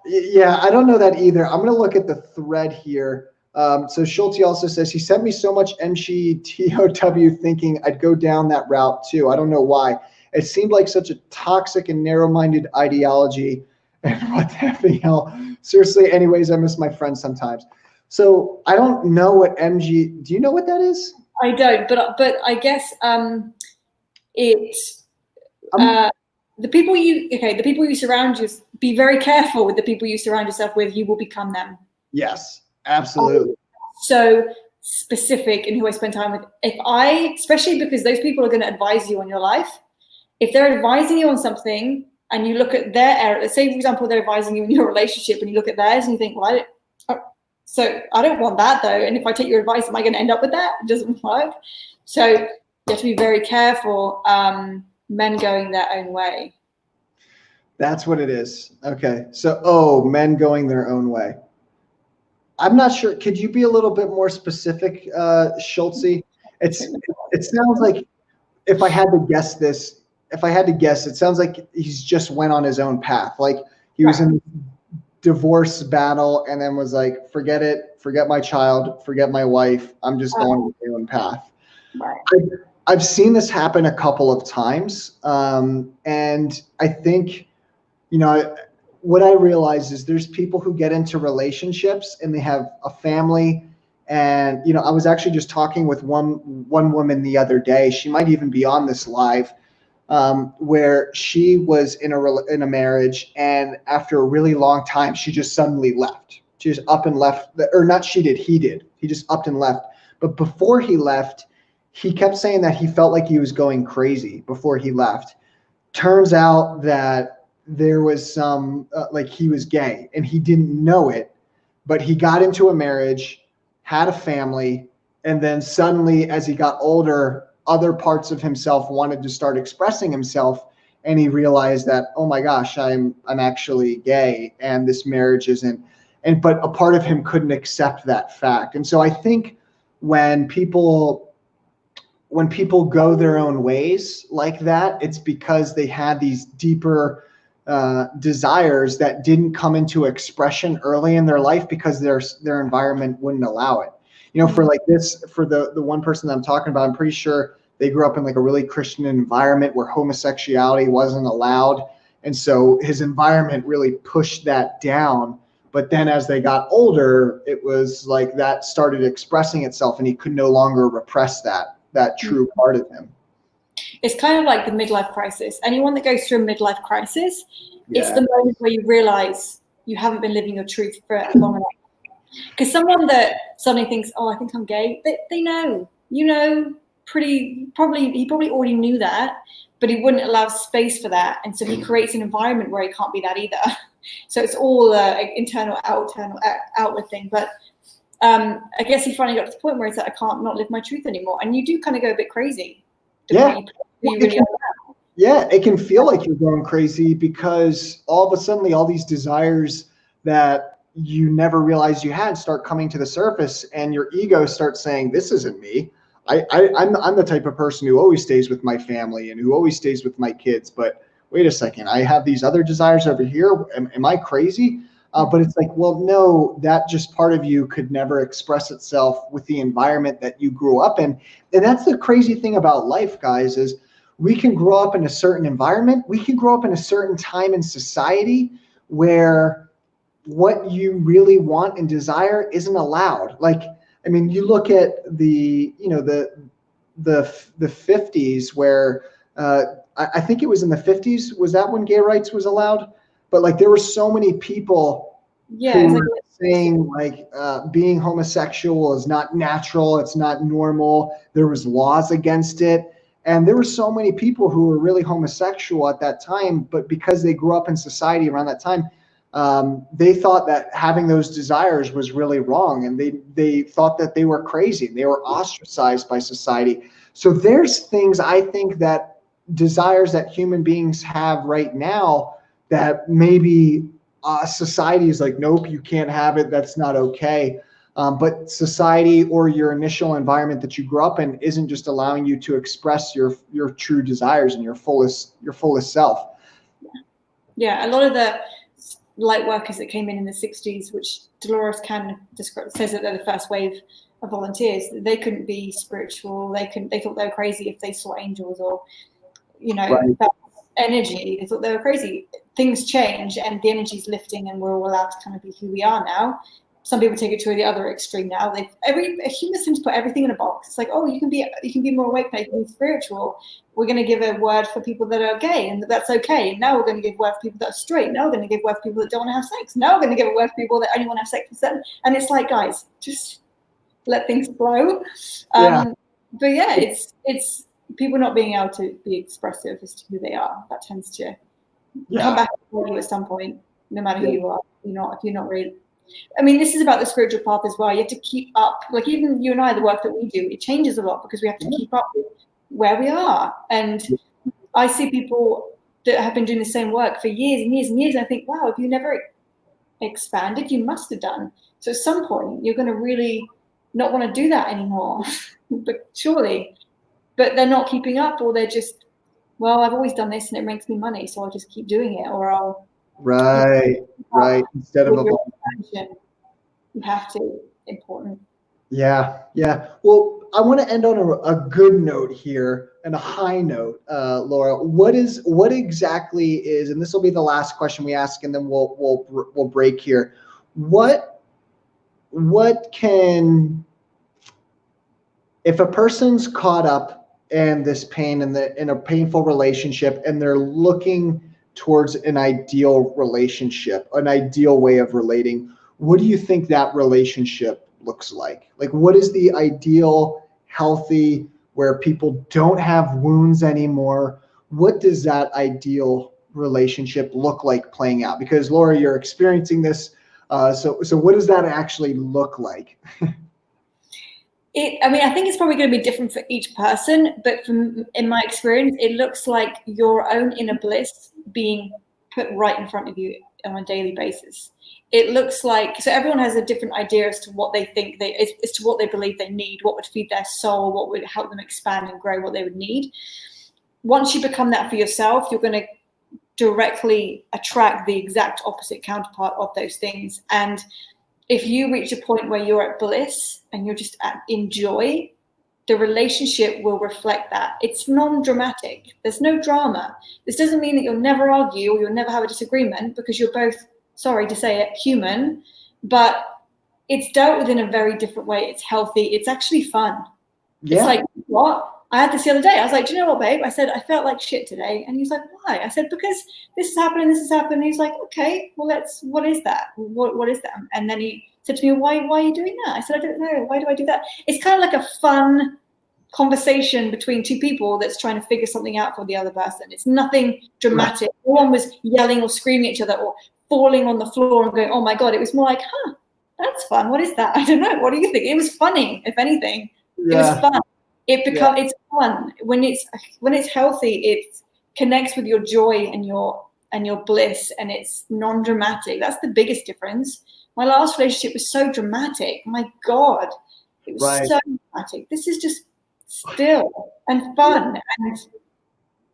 Yeah, I don't know that either. I'm going to look at the thread here. So Schulte also says, he sent me so much MGTOW thinking I'd go down that route too. I don't know why. It seemed like such a toxic and narrow-minded ideology. And what the hell? Seriously, anyways, I miss my friends sometimes. So I don't know what do you know what that is? I don't, but I guess the people you surround you, be very careful with the people you surround yourself with. You will become them. Yes, absolutely. So specific in who I spend time with. Especially because those people are going to advise you on your life. If they're advising you on something and you look at their area, let's say, for example, they're advising you in your relationship and you look at theirs and you think, well, so I don't want that though. And if I take your advice, am I going to end up with that? It doesn't work. So you have to be very careful. Men going their own way. That's what it is. Okay. So, men going their own way. I'm not sure. Could you be a little bit more specific, Schultze? It sounds like, if I had to guess, it sounds like he's just went on his own path. Like he was in divorce battle and then was like, forget it, forget my child, forget my wife. I'm just going on my own path. Right. I've seen this happen a couple of times. And I think, what I realize is there's people who get into relationships and they have a family. And, I was actually just talking with one woman the other day. She might even be on this live, where she was in a marriage, and after a really long time, she just suddenly left. She just up and left, or not she did, he did. He just upped and left. But before he left, he kept saying that he felt like he was going crazy before he left. Turns out that there was some, like he was gay and he didn't know it, but he got into a marriage, had a family, and then suddenly as he got older, other parts of himself wanted to start expressing himself, and he realized that, oh my gosh, I'm actually gay and this marriage isn't, but a part of him couldn't accept that fact. And so I think when people go their own ways like that, it's because they had these deeper desires that didn't come into expression early in their life because their environment wouldn't allow it. You know, for like this, for the one person that I'm talking about, I'm pretty sure they grew up in like a really Christian environment where homosexuality wasn't allowed. And so his environment really pushed that down. But then as they got older, it was like that started expressing itself and he could no longer repress that true part of him. It's kind of like the midlife crisis. Anyone that goes through a midlife crisis, it's the moment where you realize you haven't been living your truth for long enough. Because someone that suddenly thinks, oh, I think I'm gay, they know, you know, he probably already knew that, but he wouldn't allow space for that. And so he creates an environment where he can't be that either. So it's all internal, outward thing. But I guess he finally got to the point where he's like, I can't not live my truth anymore. And you do kind of go a bit crazy. Yeah. Yeah, it can feel like you're going crazy because all of a sudden all these desires that you never realized you had start coming to the surface and your ego starts saying, this isn't me. I'm the type of person who always stays with my family and who always stays with my kids. But wait a second, I have these other desires over here. Am I crazy? But it's like, well, no, that just part of you could never express itself with the environment that you grew up in. And that's the crazy thing about life, guys, is we can grow up in a certain environment. We can grow up in a certain time in society where what you really want and desire isn't allowed. Like, I mean, you look at the 50s where I think it was in the 50s. Was that when gay rights was allowed? But like there were so many people who were saying like being homosexual is not natural. It's not normal. There was laws against it. And there were so many people who were really homosexual at that time. But because they grew up in society around that time, they thought that having those desires was really wrong. And they thought that they were crazy. They were ostracized by society. So there's things I think that desires that human beings have right now that maybe society is like, nope, you can't have it. That's not okay. But society or your initial environment that you grew up in isn't just allowing you to express your true desires and your fullest self. Yeah, a lot of the light workers that came in the 60s, which Dolores Cannon says that they're the first wave of volunteers, they couldn't be spiritual. They thought they were crazy if they saw angels or, you know, right. That energy. They thought they were crazy. Things change and the energy's lifting and we're all allowed to kind of be who we are now. Some people take it to the other extreme now. Humans seem to put everything in a box. It's like, oh, you can be more awake now, you can be spiritual. We're going to give a word for people that are gay, and that's okay. And now we're going to give a word for people that are straight. Now we're going to give a word for people that don't want to have sex. Now we're going to give a word for people that only want to have sex with them. And it's like, guys, just let things flow. But yeah, it's people not being able to be expressive as to who they are. That tends to come back to you at some point, no matter who you are. If you're not really. I mean, this is about the spiritual path as well. You have to keep up. Like even you and I, the work that we do, it changes a lot because we have to keep up with where we are. And I see people that have been doing the same work for years and years and years. And I think, wow, if you never expanded, you must have done. So at some point, you're going to really not want to do that anymore. But they're not keeping up, or they're just, well, I've always done this and it makes me money, so I'll just keep doing it, or I'll. Right. Instead of expansion, you have to. Important. Yeah. Well, I want to end on a good note here and a high note, Laura. What exactly is, and this will be the last question we ask, and then we'll break here. What can, if a person's caught up in this pain in a painful relationship and they're looking towards an ideal relationship, an ideal way of relating, what do you think that relationship looks like? Like, what is the ideal, healthy, where people don't have wounds anymore? What does that ideal relationship look like playing out? Because Laura, you're experiencing this. So what does that actually look like? I think it's probably going to be different for each person, but in my experience, it looks like your own inner bliss being put right in front of you on a daily basis. It looks like, so everyone has a different idea as to what they think as to what they believe they need, what would feed their soul, what would help them expand and grow, what they would need. Once you become that for yourself, you're going to directly attract the exact opposite counterpart of those things. And if you reach a point where you're at bliss and you're just in joy, the relationship will reflect that. It's non-dramatic. There's no drama. This doesn't mean that you'll never argue or you'll never have a disagreement, because you're both, sorry to say it, human, but it's dealt with in a very different way. It's healthy. It's actually fun. Yeah. It's like, what? I had this the other day. I was like, do you know what, babe? I said, I felt like shit today. And he was like, why? I said, because this is happening, this is happening. He's like, okay, well, what is that? What is that? And then he said to me, why are you doing that? I said, I don't know. Why do I do that? It's kind of like a fun conversation between two people that's trying to figure something out for the other person. It's nothing dramatic. No one was yelling or screaming at each other or falling on the floor and going, oh my God. It was more like, that's fun. What is that? I don't know. What do you think? It was funny, if anything. Yeah. It was fun. It's fun when it's healthy. It connects with your joy and your bliss, and it's non-dramatic. That's the biggest difference. My last relationship was so dramatic. My God, it was so dramatic. This is just still and fun. And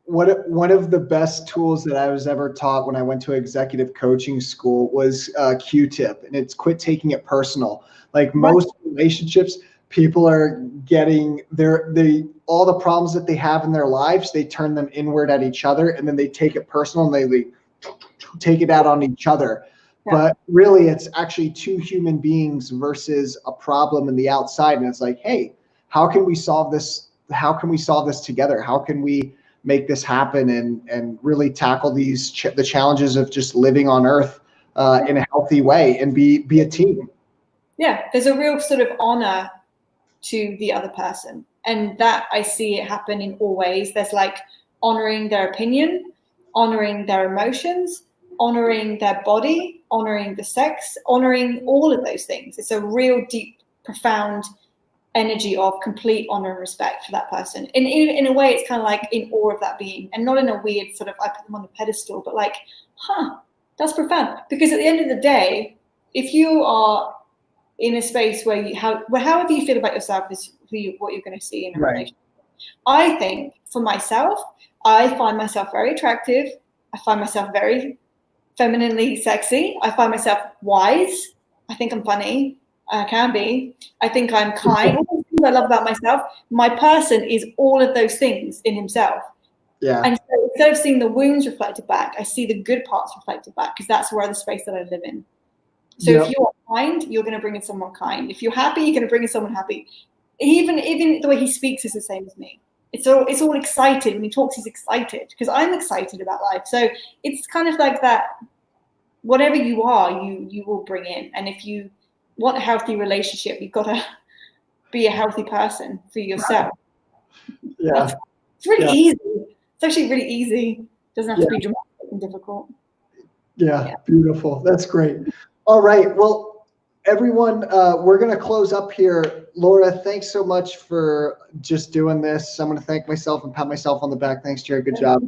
one of the best tools that I was ever taught when I went to executive coaching school was Q-tip, and it's quit taking it personal. Like most relationships, people are getting all the problems that they have in their lives, they turn them inward at each other, and then they take it personal and they take it out on each other. Yeah. But really, it's actually two human beings versus a problem in the outside. And it's like, hey, how can we solve this? How can we solve this together? How can we make this happen and really tackle the challenges of just living on Earth in a healthy way and be a team? Yeah, there's a real sort of honor to the other person, and that I see it happen in all ways. There's like honoring their opinion, honoring their emotions, honoring their body, honoring the sex, honoring all of those things. It's a real deep, profound energy of complete honor and respect for that person. In a way, it's kind of like in awe of that being, and not in a weird sort of, I put them on a pedestal, but like, that's profound. Because at the end of the day, if you are in a space where however you feel about yourself is what you're going to see in a relationship. I think for myself, I find myself very attractive. I find myself very femininely sexy. I find myself wise. I think I'm funny. I can be. I think I'm kind. All the things I love about myself. My person is all of those things in himself. Yeah. And so instead of seeing the wounds reflected back, I see the good parts reflected back, because that's where the space that I live in. So if you are kind, you're going to bring in someone kind. If you're happy, you're going to bring in someone happy. Even the way he speaks is the same as me. It's all excited. When he talks, he's excited, because I'm excited about life. So it's kind of like that. Whatever you are, you will bring in. And if you want a healthy relationship, you've got to be a healthy person for yourself. Yeah. It's really easy. It's actually really easy. It doesn't have to be dramatic and difficult. Yeah, beautiful. That's great. All right. Well, everyone, we're going to close up here. Laura, thanks so much for just doing this. I'm going to thank myself and pat myself on the back. Thanks, Jared. Good job.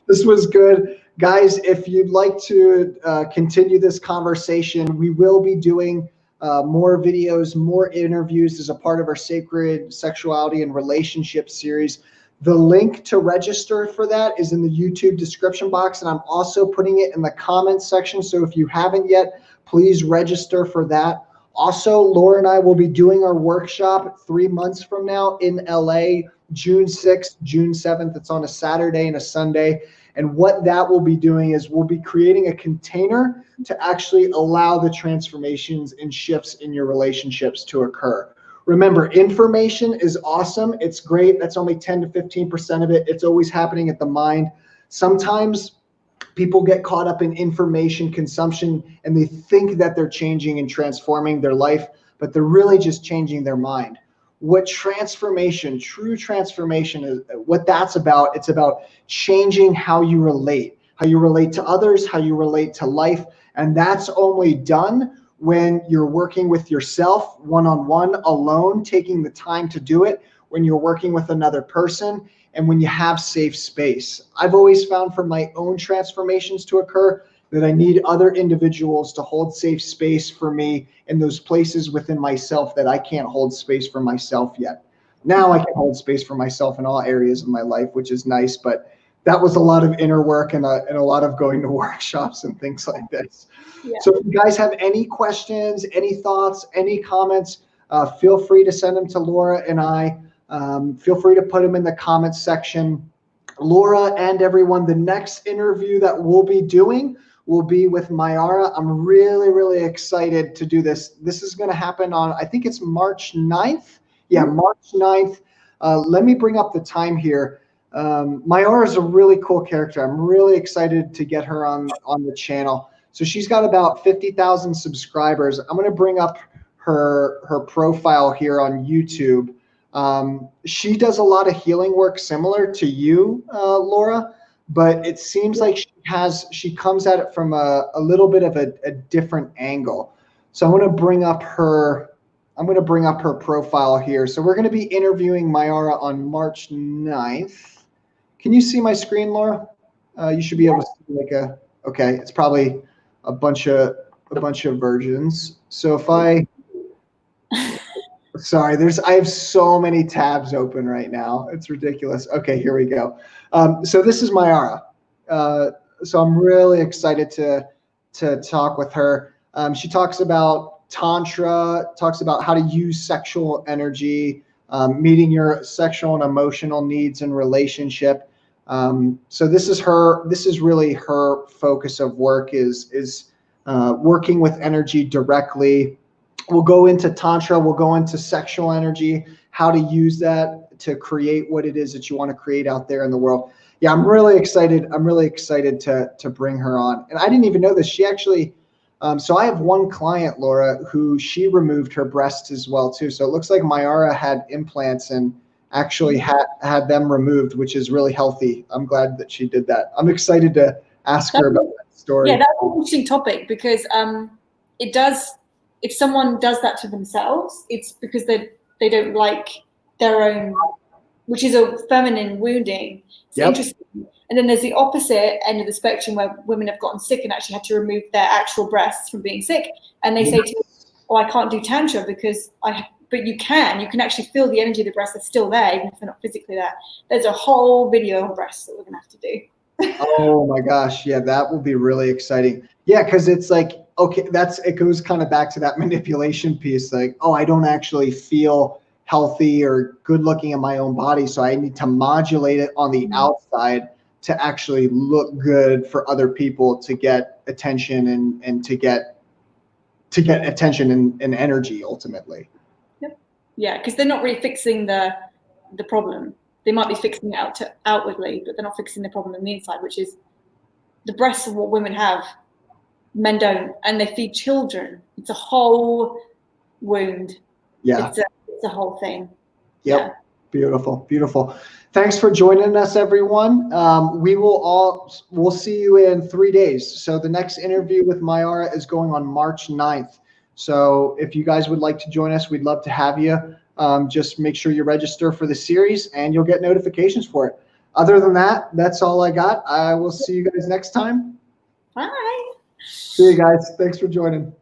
This was good. Guys, if you'd like to continue this conversation, we will be doing more videos, more interviews as a part of our Sacred Sexuality and Relationship series. The link to register for that is in the YouTube description box, and I'm also putting it in the comments section. So if you haven't yet, please register for that. Also, Laura and I will be doing our workshop 3 months from now in LA, June 6th, June 7th. It's on a Saturday and a Sunday. And what that will be doing is we'll be creating a container to actually allow the transformations and shifts in your relationships to occur. Remember, information is awesome. It's great. That's only 10 to 15% of it. It's always happening at the mind. Sometimes people get caught up in information consumption and they think that they're changing and transforming their life, but they're really just changing their mind. What transformation, true transformation is, what that's about, it's about changing how you relate to others, how you relate to life. And that's only done when you're working with yourself one-on-one, alone, taking the time to do it, when you're working with another person, and when you have safe space. I've always found for my own transformations to occur that I need other individuals to hold safe space for me in those places within myself that I can't hold space for myself yet. Now I can hold space for myself in all areas of my life, which is nice, but that was a lot of inner work and a lot of going to workshops and things like this. Yeah. So if you guys have any questions, any thoughts, any comments, feel free to send them to Laura and I. Feel free to put them in the comments section. Laura and everyone, the next interview that we'll be doing will be with Mayara. I'm really, really excited to do this. This is going to happen on, I think it's March 9th. Yeah, March 9th. Let me bring up the time here. Mayara is a really cool character. I'm really excited to get her on the channel. So she's got about 50,000 subscribers. I'm going to bring up her profile here on YouTube. She does a lot of healing work similar to you, Laura, but it seems like she comes at it from a little bit of a different angle. So I'm going to bring up her profile here. So we're going to be interviewing Mayara on March 9th. Can you see my screen, Laura? You should be able to see okay, it's probably a bunch of versions. So if sorry, I have so many tabs open right now. It's ridiculous. Okay, here we go. So this is Mayara. So I'm really excited to talk with her. She talks about Tantra, talks about how to use sexual energy, meeting your sexual and emotional needs in relationship. So this is really her focus of work is working with energy directly. We'll go into Tantra, we'll go into sexual energy, how to use that to create what it is that you want to create out there in the world. Yeah, I'm really excited. I'm really excited to bring her on. And I didn't even know this. She actually, so I have one client, Laura, who she removed her breasts as well too. So it looks like Mayara had implants and actually had them removed, which is really healthy. I'm glad that she did that. I'm excited to ask her about that story. Yeah, that's an interesting topic because it does. If someone does that to themselves, it's because they don't like their own, which is a feminine wounding. It's interesting. And then there's the opposite end of the spectrum where women have gotten sick and actually had to remove their actual breasts from being sick. And they say to me, oh, I can't do Tantra because but you can actually feel the energy of the breasts that's still there, even if they're not physically there. There's a whole video on breasts that we're going to have to do. Oh my gosh. Yeah, that will be really exciting. Yeah, because it's like, okay, it goes kind of back to that manipulation piece. Like, oh, I don't actually feel healthy or good looking in my own body. So I need to modulate it on the outside to actually look good for other people to get attention and to get attention and energy ultimately. Yep. Yeah, because they're not really fixing the problem. They might be fixing it outwardly, but they're not fixing the problem on the inside, which is the breasts of what women have, men don't, and they feed children. It's a whole wound. Yeah. It's a whole thing. Yep. Yeah. Beautiful, beautiful. Thanks for joining us, everyone. We'll see you in 3 days. So the next interview with Mayara is going on March 9th. So if you guys would like to join us, we'd love to have you. Just make sure you register for the series and you'll get notifications for it. Other than that, that's all I got. I will see you guys next time. Bye. See you guys. Thanks for joining.